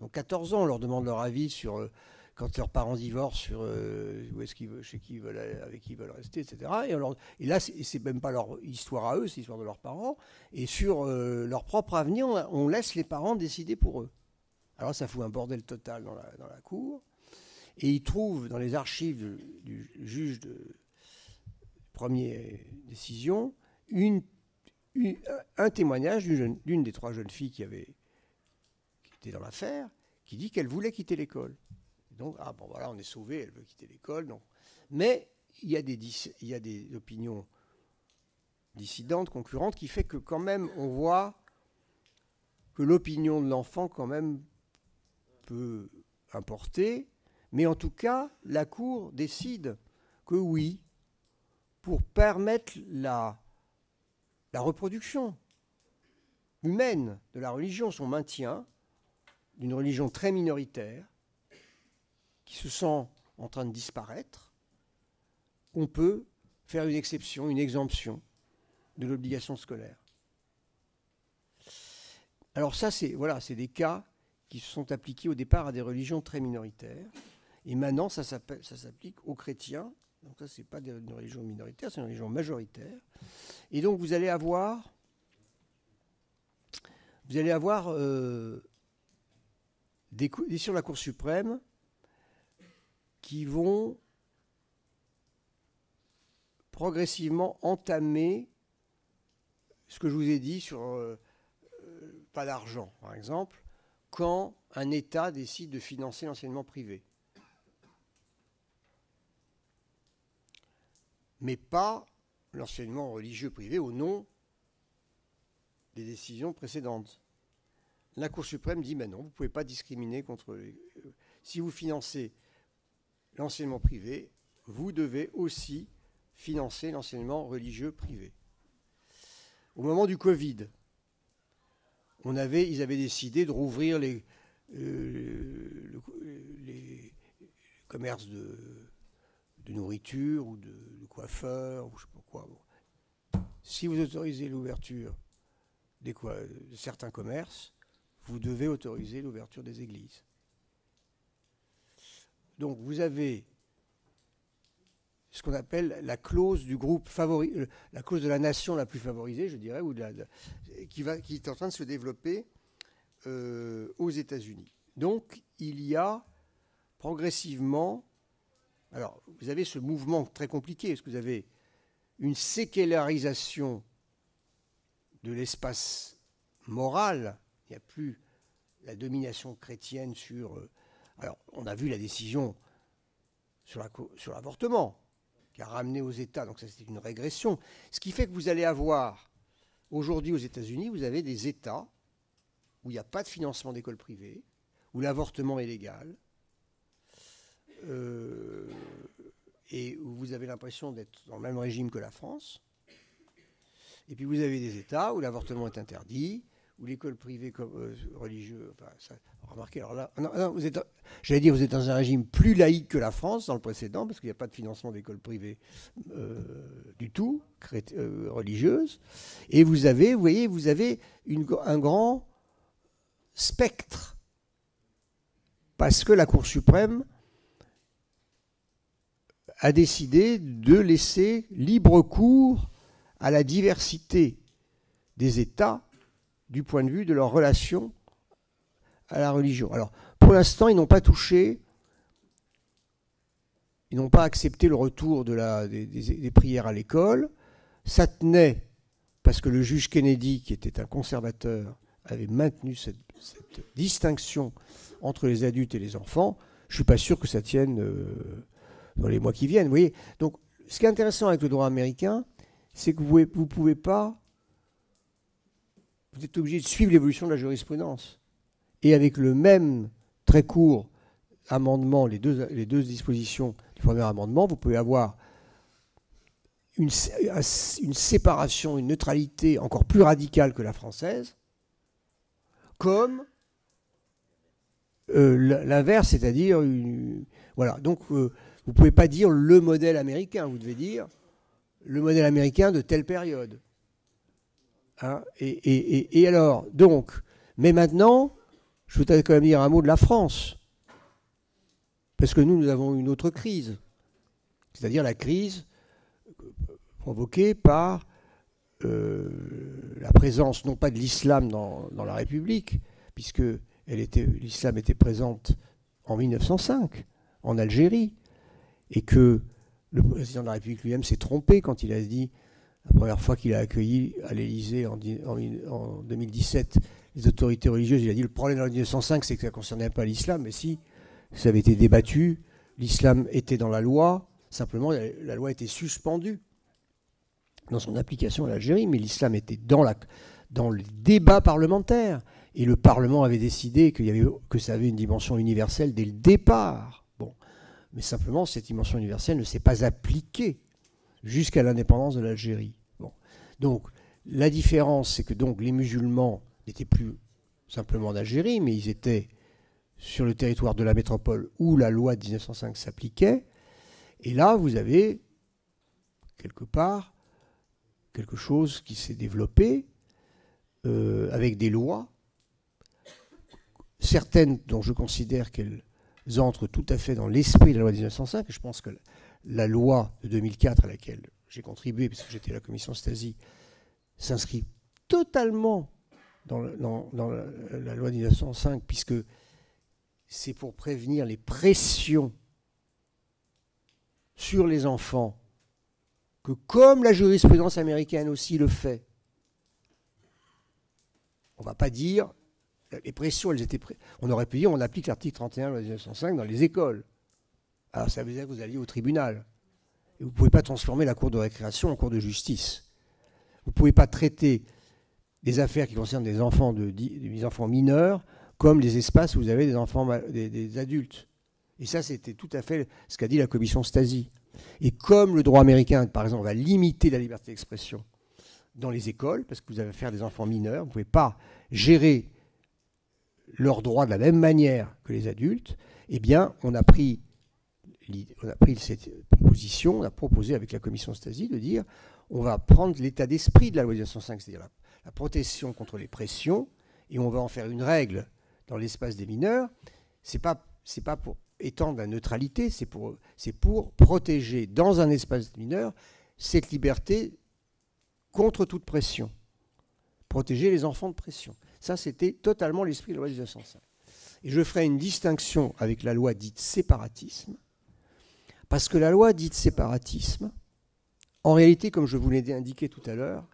Ils ont 14 ans. On leur demande leur avis sur quand leurs parents divorcent, sur où est-ce qu'ils veulent, chez qui ils veulent, avec qui ils veulent rester, etc. Et là, c'est même pas leur histoire à eux, c'est l'histoire de leurs parents. Et sur leur propre avenir, on laisse les parents décider pour eux. Alors ça fout un bordel total dans la cour. Et ils trouvent dans les archives du juge de première décision un témoignage d'une des 3 jeunes filles qui étaient dans l'affaire, qui dit qu'elle voulait quitter l'école. Donc, voilà, on est sauvé, elle veut quitter l'école. Non. Mais il y a des opinions dissidentes, concurrentes, qui fait que quand même, on voit que l'opinion de l'enfant quand même peut importer, Mais en tout cas, la Cour décide que oui, pour permettre la reproduction humaine de la religion, son maintien, d'une religion très minoritaire, qui se sent en train de disparaître, on peut faire une exception, une exemption de l'obligation scolaire. Alors ça, c'est des cas qui se sont appliqués au départ à des religions très minoritaires. Et maintenant, ça s'applique aux chrétiens. Donc ça, ce n'est pas une religion minoritaire, c'est une religion majoritaire. Et donc, vous allez avoir des décisions de la Cour suprême qui vont progressivement entamer ce que je vous ai dit sur pas d'argent, par exemple, quand un État décide de financer l'enseignement privé. Mais pas l'enseignement religieux privé au nom des décisions précédentes. La Cour suprême dit, mais non, vous ne pouvez pas discriminer contre les... Si vous financez l'enseignement privé, vous devez aussi financer l'enseignement religieux privé. Au moment du Covid, ils avaient décidé de rouvrir les commerces de nourriture ou de coiffeurs, ou je ne sais pas quoi. Bon. Si vous autorisez l'ouverture de certains commerces, vous devez autoriser l'ouverture des églises. Donc vous avez ce qu'on appelle la clause du groupe favori, la clause de la nation la plus favorisée, je dirais, qui est en train de se développer aux États-Unis. Donc il y a progressivement, alors vous avez ce mouvement très compliqué, parce que vous avez une sécularisation de l'espace moral, il n'y a plus la domination chrétienne sur... alors on a vu la décision sur l'avortement, qui a ramené aux États, donc ça c'était une régression. Ce qui fait que vous allez avoir, aujourd'hui aux États-Unis, vous avez des États où il n'y a pas de financement d'écoles privées, où l'avortement est légal, et où vous avez l'impression d'être dans le même régime que la France. Et puis vous avez des États où l'avortement est interdit, où l'école privée religieuse... Enfin, ça, remarquez, alors là... Non, vous êtes dans un régime plus laïque que la France, dans le précédent, parce qu'il n'y a pas de financement d'école privée du tout, religieuse. Et vous avez un grand spectre, parce que la Cour suprême a décidé de laisser libre cours à la diversité des États du point de vue de leur relation à la religion. Alors, pour l'instant, ils n'ont pas accepté le retour des prières à l'école. Ça tenait parce que le juge Kennedy, qui était un conservateur, avait maintenu cette distinction entre les adultes et les enfants. Je ne suis pas sûr que ça tienne dans les mois qui viennent. Vous voyez. Donc, ce qui est intéressant avec le droit américain, c'est que vous pouvez pas... Vous êtes obligé de suivre l'évolution de la jurisprudence. Et avec le même très court amendement, les deux dispositions du premier amendement, vous pouvez avoir une séparation, une neutralité encore plus radicale que la française, comme l'inverse, c'est-à-dire... voilà. Donc, vous ne pouvez pas dire le modèle américain, vous devez dire le modèle américain de telle période. Hein, et alors, donc, mais maintenant, je voudrais quand même dire un mot de la France. Parce que nous avons une autre crise. C'est-à-dire la crise provoquée par la présence, non pas de l'islam dans la République, puisque l'islam était présente en 1905, en Algérie, et que le président de la République lui-même s'est trompé quand il a dit, la première fois qu'il a accueilli à l'Élysée en 2017 les autorités religieuses, il a dit le problème en 1905, c'est que ça ne concernait pas l'islam, mais si ça avait été débattu, l'islam était dans la loi, simplement la loi était suspendue dans son application à l'Algérie, mais l'islam était dans le débat parlementaire, et le Parlement avait décidé que ça avait une dimension universelle dès le départ. Bon. mais simplement cette dimension universelle ne s'est pas appliquée jusqu'à l'indépendance de l'Algérie. Bon. Donc la différence, c'est que donc les musulmans n'étaient plus simplement d'Algérie, mais ils étaient sur le territoire de la métropole où la loi de 1905 s'appliquait. Et là, vous avez quelque part quelque chose qui s'est développé avec des lois, certaines dont je considère qu'elles entrent tout à fait dans l'esprit de la loi de 1905. Et je pense que la loi de 2004 à laquelle j'ai contribué, puisque j'étais à la commission Stasi, s'inscrit totalement dans la loi de 1905, puisque c'est pour prévenir les pressions sur les enfants, que comme la jurisprudence américaine aussi le fait, on ne va pas dire, les pressions, elles étaient on aurait pu dire on applique l'article 31 de la loi de 1905 dans les écoles. Alors ça veut dire que vous alliez au tribunal. Et vous ne pouvez pas transformer la cour de récréation en cour de justice. Vous ne pouvez pas traiter des affaires qui concernent des enfants mineurs comme les espaces où vous avez des adultes. Et ça, c'était tout à fait ce qu'a dit la commission Stasi. Et comme le droit américain, par exemple, va limiter la liberté d'expression dans les écoles, parce que vous avez affaire à des enfants mineurs, vous ne pouvez pas gérer leurs droits de la même manière que les adultes, eh bien, on a pris cette proposition, on a proposé avec la commission Stasi de dire on va prendre l'état d'esprit de la loi 1905, c'est-à-dire la protection contre les pressions, et on va en faire une règle dans l'espace des mineurs. C'est pas pour étendre la neutralité, c'est pour protéger dans un espace mineur cette liberté contre toute pression. Protéger les enfants de pression. Ça, c'était totalement l'esprit de la loi 1905. Et je ferai une distinction avec la loi dite séparatisme, parce que la loi dite séparatisme, en réalité, comme je vous l'ai indiqué tout à l'heure,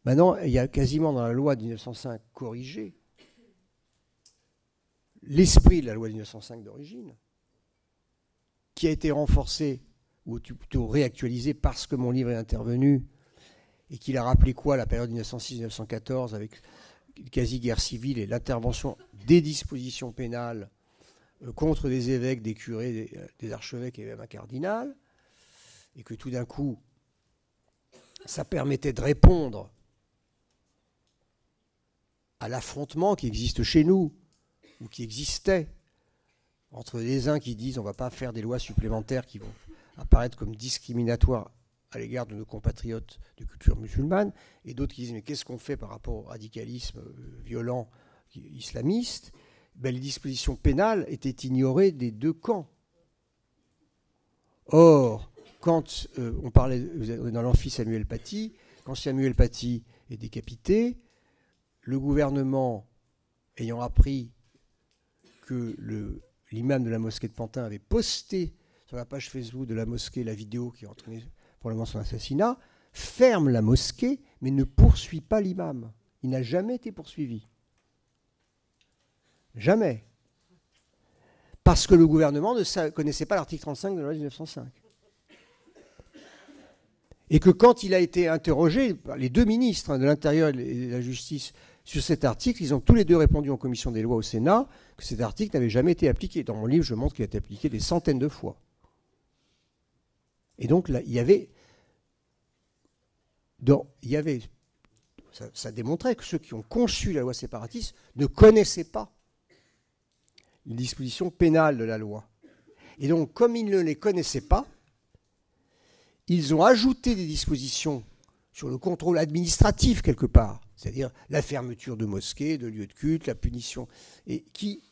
maintenant, il y a quasiment dans la loi de 1905 corrigée l'esprit de la loi de 1905 d'origine, qui a été renforcé, ou plutôt réactualisé parce que mon livre est intervenu, et qu'il a rappelé quoi, la période 1906-1914, avec quasi-guerre civile et l'intervention des dispositions pénales contre des évêques, des curés, des archevêques et même un cardinal, et que tout d'un coup, ça permettait de répondre à l'affrontement qui existe chez nous, ou qui existait, entre les uns qui disent on ne va pas faire des lois supplémentaires qui vont apparaître comme discriminatoires à l'égard de nos compatriotes de culture musulmane, et d'autres qui disent mais qu'est-ce qu'on fait par rapport au radicalisme violent islamiste? Ben, les dispositions pénales étaient ignorées des deux camps. Or, quand on parlait dans l'amphi Samuel Paty, quand Samuel Paty est décapité, le gouvernement, ayant appris que l'imam de la mosquée de Pantin avait posté sur la page Facebook de la mosquée la vidéo qui a entraîné probablement son assassinat, ferme la mosquée, mais ne poursuit pas l'imam. Il n'a jamais été poursuivi. Jamais. Parce que le gouvernement ne connaissait pas l'article 35 de la loi de 1905. Et que quand il a été interrogé par les deux ministres de l'Intérieur et de la Justice sur cet article, ils ont tous les deux répondu en commission des lois au Sénat que cet article n'avait jamais été appliqué. Dans mon livre, je montre qu'il a été appliqué des centaines de fois. Et donc, là, ça démontrait que ceux qui ont conçu la loi séparatiste ne connaissaient pas les dispositions pénales de la loi. Et donc, comme ils ne les connaissaient pas, ils ont ajouté des dispositions sur le contrôle administratif quelque part, c'est-à-dire la fermeture de mosquées, de lieux de culte, la punition, et qui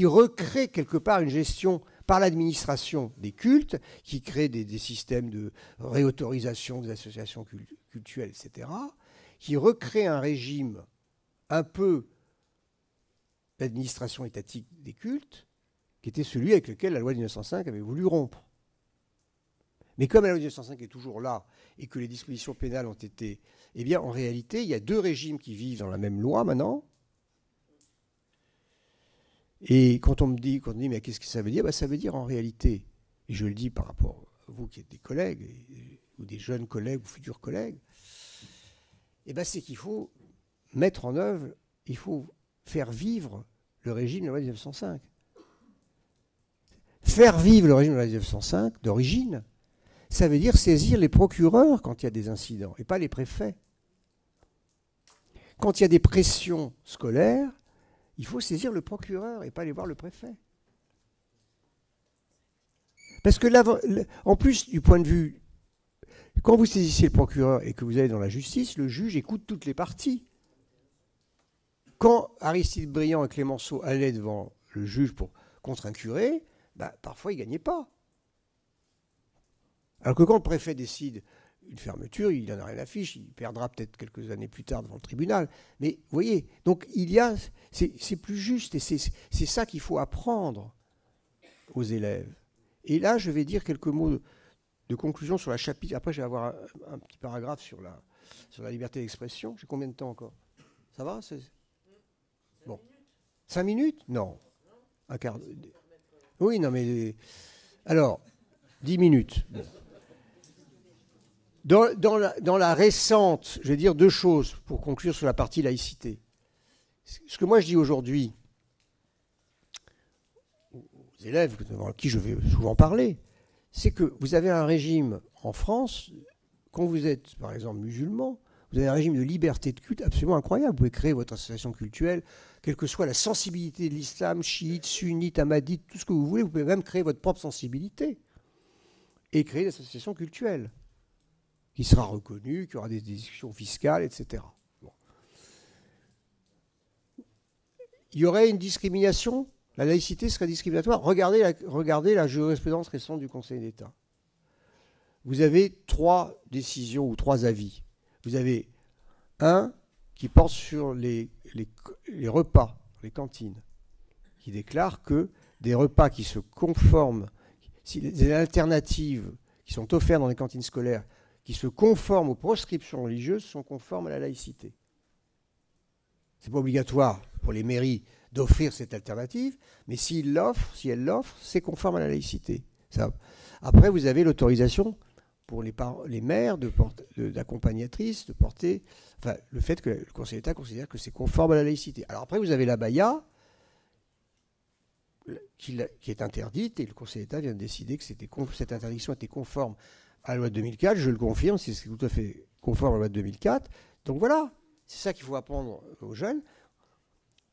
recrée quelque part une gestion par l'administration des cultes, qui crée des systèmes de réautorisation des associations cultuelles, etc., qui recrée un régime un peu d'administration étatique des cultes, qui était celui avec lequel la loi de 1905 avait voulu rompre. Mais comme la loi de 1905 est toujours là et que les dispositions pénales ont été... Eh bien, en réalité, il y a deux régimes qui vivent dans la même loi maintenant. Et quand on me dit mais qu'est-ce que ça veut dire? Ben, ça veut dire en réalité, et je le dis par rapport à vous qui êtes des collègues, ou des jeunes collègues ou futurs collègues, eh ben, c'est qu'il faut mettre en œuvre, il faut faire vivre le régime de la loi de 1905. Faire vivre le régime de la 1905 d'origine, ça veut dire saisir les procureurs quand il y a des incidents, et pas les préfets. Quand il y a des pressions scolaires, il faut saisir le procureur et pas aller voir le préfet. Parce que là, en plus, du point de vue, quand vous saisissez le procureur et que vous allez dans la justice, le juge écoute toutes les parties. Quand Aristide Briand et Clémenceau allaient devant le juge contre un curé, bah, parfois ils ne gagnaient pas. Alors que quand le préfet décide une fermeture, il n'en a rien à fiche, il perdra peut-être quelques années plus tard devant le tribunal. Mais vous voyez, donc c'est plus juste et c'est ça qu'il faut apprendre aux élèves. Et là, je vais dire quelques mots de conclusion sur la chapitre. Après, je vais avoir un petit paragraphe sur la liberté d'expression. J'ai combien de temps encore? Ça va? Bon. 5 minutes? Non. Un quart d'heure. Oui, non, mais... Alors, 10 minutes. Bon. Dans la récente, je vais dire deux choses pour conclure sur la partie laïcité. Ce que moi je dis aujourd'hui aux élèves devant qui je vais souvent parler, c'est que vous avez un régime en France, quand vous êtes par exemple musulman, vous avez un régime de liberté de culte absolument incroyable. Vous pouvez créer votre association cultuelle, quelle que soit la sensibilité de l'islam, chiite, sunnite, ahmadite, tout ce que vous voulez, vous pouvez même créer votre propre sensibilité et créer des associations cultuelles qui sera reconnue, qui aura des discussions fiscales, etc. Bon. Il y aurait une discrimination, la laïcité serait discriminatoire. Regardez la jurisprudence récente du Conseil d'État. Vous avez 3 décisions ou 3 avis. Vous avez un qui porte sur les repas, les cantines, qui déclare que des repas qui se conforment, si les alternatives qui sont offertes dans les cantines scolaires, qui se conforment aux prescriptions religieuses, sont conformes à la laïcité. Ce n'est pas obligatoire pour les mairies d'offrir cette alternative, mais si elles l'offrent, c'est conforme à la laïcité. Ça. Après, vous avez l'autorisation pour les maires d'accompagnatrices de porter, enfin, le fait que le Conseil d'État considère que c'est conforme à la laïcité. Alors après, vous avez la baya qui est interdite, et le Conseil d'État vient de décider que cette interdiction était conforme à la loi de 2004. Je le confirme, c'est tout à fait conforme à la loi de 2004. Donc voilà, c'est ça qu'il faut apprendre aux jeunes.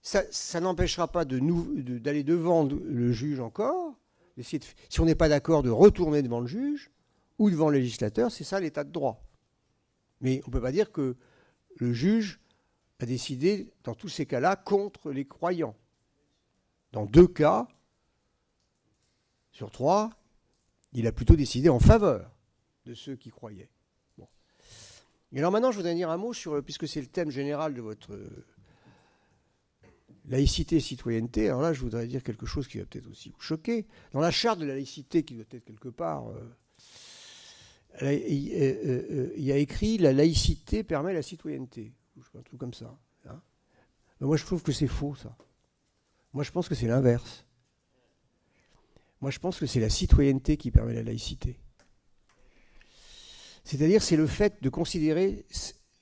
Ça n'empêchera pas d'aller devant le juge encore, si on n'est pas d'accord, de retourner devant le juge ou devant le législateur. C'est ça l'état de droit. Mais on ne peut pas dire que le juge a décidé, dans tous ces cas-là, contre les croyants. Dans 2 cas sur 3, il a plutôt décidé en faveur de ceux qui croyaient. Bon. Et alors maintenant, je voudrais dire un mot puisque c'est le thème général de votre laïcité et citoyenneté. Alors là, je voudrais dire quelque chose qui va peut-être aussi vous choquer. Dans la charte de la laïcité, qui doit être quelque part, il y a écrit « La laïcité permet la citoyenneté ». Un truc comme ça. Hein. Mais moi, je trouve que c'est faux, ça. Moi, je pense que c'est l'inverse. Moi, je pense que c'est la citoyenneté qui permet la laïcité. C'est-à-dire, c'est le fait de considérer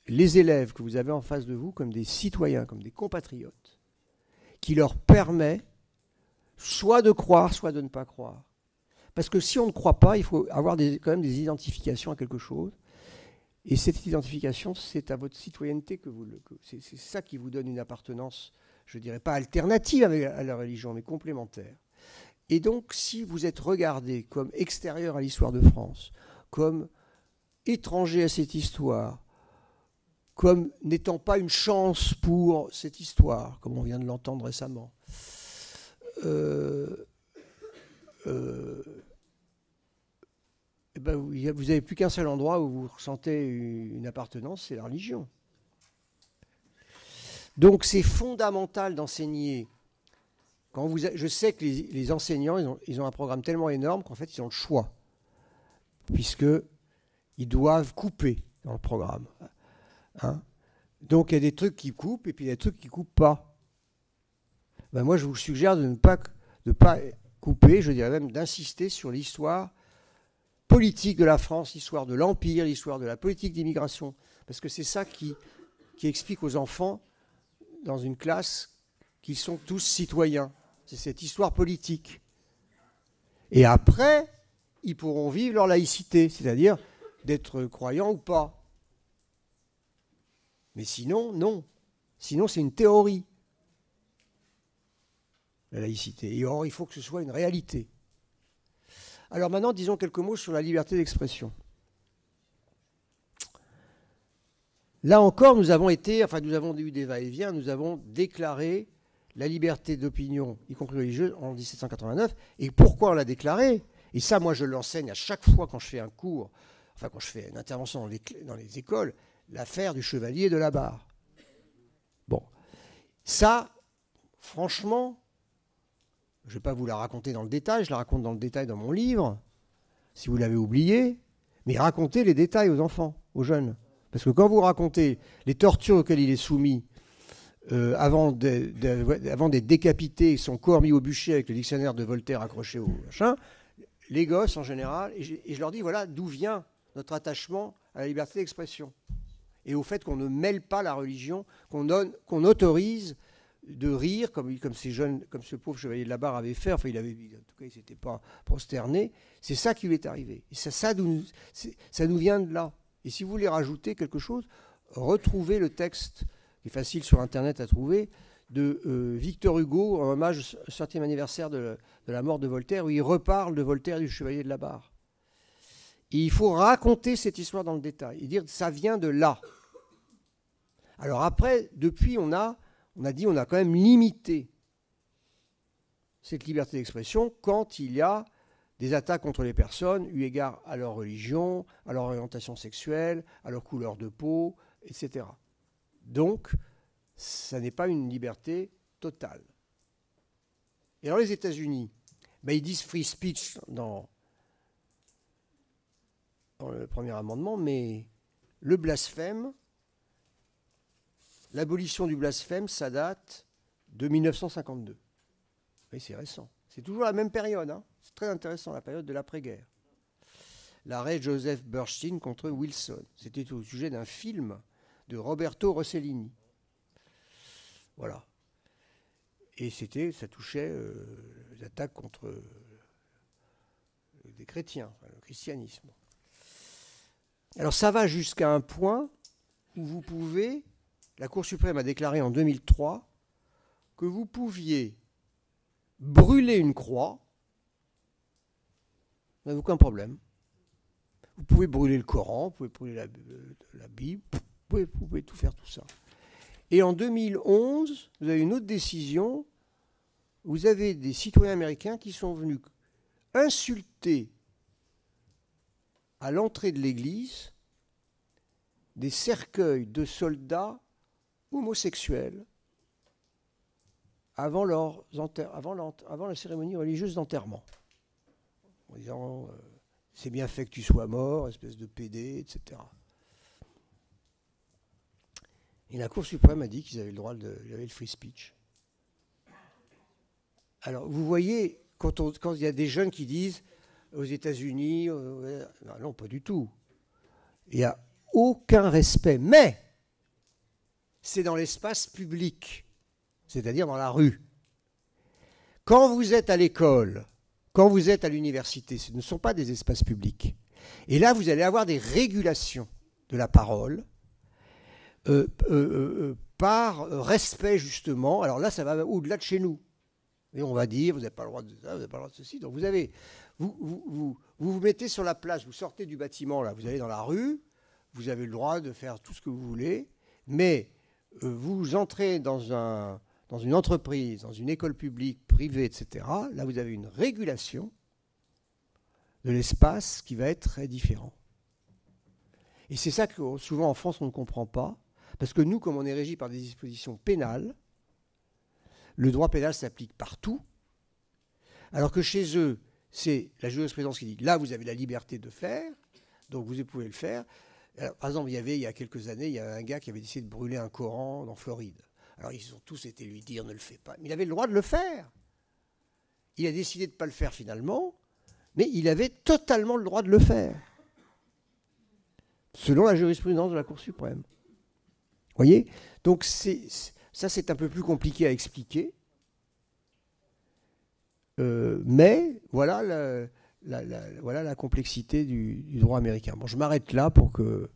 les élèves que vous avez en face de vous comme des citoyens, comme des compatriotes, qui leur permet soit de croire, soit de ne pas croire. Parce que si on ne croit pas, il faut avoir quand même des identifications à quelque chose. Et cette identification, c'est à votre citoyenneté c'est ça qui vous donne une appartenance, je ne dirais pas alternative à la religion, mais complémentaire. Et donc, si vous êtes regardé comme extérieur à l'histoire de France, comme étranger à cette histoire, comme n'étant pas une chance pour cette histoire, comme on vient de l'entendre récemment, ben vous n'avez plus qu'un seul endroit où vous ressentez une appartenance, c'est la religion. Donc c'est fondamental d'enseigner. Je sais que les enseignants, ils ont un programme tellement énorme qu'en fait, ils ont le choix, puisqu'ils doivent couper dans le programme. Hein. Donc il y a des trucs qui coupent et puis il y a des trucs qui ne coupent pas. Ben, moi, je vous suggère de ne pas couper, je dirais même d'insister sur l'histoire politique de la France, l'histoire de l'Empire, l'histoire de la politique d'immigration, parce que c'est ça qui explique aux enfants dans une classe qu'ils sont tous citoyens. C'est cette histoire politique. Et après, ils pourront vivre leur laïcité, c'est-à-dire d'être croyants ou pas. Mais sinon, non. Sinon, c'est une théorie, la laïcité. Et or, il faut que ce soit une réalité. Alors maintenant, disons quelques mots sur la liberté d'expression. Là encore, nous avons eu des va-et-vient, nous avons déclaré la liberté d'opinion, y compris religieuse, en 1789. Et pourquoi on l'a déclaré? Et ça, moi, je l'enseigne à chaque fois quand je fais un cours, enfin quand je fais une intervention dans les écoles, l'affaire du chevalier de la Barre. Bon, ça, franchement, je ne vais pas vous la raconter dans le détail, je la raconte dans le détail dans mon livre, si vous l'avez oublié, mais racontez les détails aux enfants, aux jeunes. Parce que quand vous racontez les tortures auxquelles il est soumis, avant d'être décapité et son corps mis au bûcher avec le dictionnaire de Voltaire accroché au machin, les gosses en général, et je leur dis voilà d'où vient notre attachement à la liberté d'expression et au fait qu'on ne mêle pas la religion, qu'on autorise de rire comme ce pauvre chevalier de la Barre avait fait. Enfin, en tout cas, il s'était pas prosterné. C'est ça qui lui est arrivé. Et ça nous vient de là. Et si vous voulez rajouter quelque chose, retrouvez le texte qui est facile sur Internet à trouver de Victor Hugo en hommage au 100e anniversaire de la mort de Voltaire, où il reparle de Voltaire et du chevalier de la Barre. Et il faut raconter cette histoire dans le détail et dire que ça vient de là. Alors après, depuis, on a quand même limité cette liberté d'expression quand il y a des attaques contre les personnes eu égard à leur religion, à leur orientation sexuelle, à leur couleur de peau, etc. Donc, ça n'est pas une liberté totale. Et alors les États-Unis, ils disent free speech dans le premier amendement, mais le blasphème, l'abolition du blasphème, ça date de 1952. Oui, c'est récent. C'est toujours la même période. Hein. C'est très intéressant, la période de l'après-guerre. L'arrêt Joseph Bernstein contre Wilson. C'était au sujet d'un film de Roberto Rossellini. Voilà. Et ça touchait les attaques contre des chrétiens, le christianisme. Alors ça va jusqu'à un point où vous pouvez, la Cour suprême a déclaré en 2003 que vous pouviez brûler une croix, vous n'avez aucun problème. Vous pouvez brûler le Coran, vous pouvez brûler la Bible, vous pouvez tout faire tout ça. Et en 2011, vous avez une autre décision, vous avez des citoyens américains qui sont venus insulter à l'entrée de l'église des cercueils de soldats homosexuels avant la cérémonie religieuse d'enterrement. En disant c'est bien fait que tu sois mort, espèce de pédé, etc. Et la Cour suprême a dit qu'ils avaient le droit il y avait le free speech. Alors, vous voyez, quand il y a des jeunes qui disent aux États-Unis, non, pas du tout. Il n'y a aucun respect. Mais c'est dans l'espace public, c'est-à-dire dans la rue. Quand vous êtes à l'école, quand vous êtes à l'université, ce ne sont pas des espaces publics. Et là, vous allez avoir des régulations de la parole par respect, justement. Alors là, ça va au-delà de chez nous. Et on va dire, vous n'avez pas le droit de ça, vous n'avez pas le droit de ceci. Donc vous mettez sur la place, vous sortez du bâtiment, là, vous allez dans la rue, vous avez le droit de faire tout ce que vous voulez, mais vous entrez dans une entreprise, dans une école publique, privée, etc. Là, vous avez une régulation de l'espace qui va être très différent. Et c'est ça que souvent en France, on ne comprend pas, parce que nous, comme on est régi par des dispositions pénales, le droit pénal s'applique partout, alors que chez eux, c'est la jurisprudence qui dit là, vous avez la liberté de faire, donc vous pouvez le faire. Alors, par exemple, il y a quelques années, il y a un gars qui avait décidé de brûler un Coran en Floride. Alors, ils ont tous été lui dire ne le fais pas. Mais il avait le droit de le faire. Il a décidé de ne pas le faire finalement, mais il avait totalement le droit de le faire, selon la jurisprudence de la Cour suprême. Vous voyez ? Donc, ça, c'est un peu plus compliqué à expliquer. Mais Voilà voilà la complexité du droit américain. Bon, je m'arrête là pour que...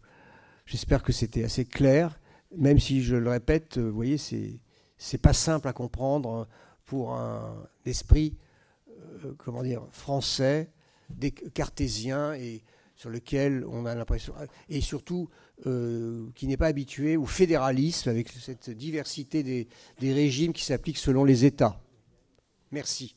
J'espère que c'était assez clair, même si, je le répète, vous voyez, c'est pas simple à comprendre pour un esprit, comment dire, français, cartésien, et sur lequel on a l'impression... Et surtout, qui n'est pas habitué au fédéralisme, avec cette diversité des régimes qui s'appliquent selon les États. Merci.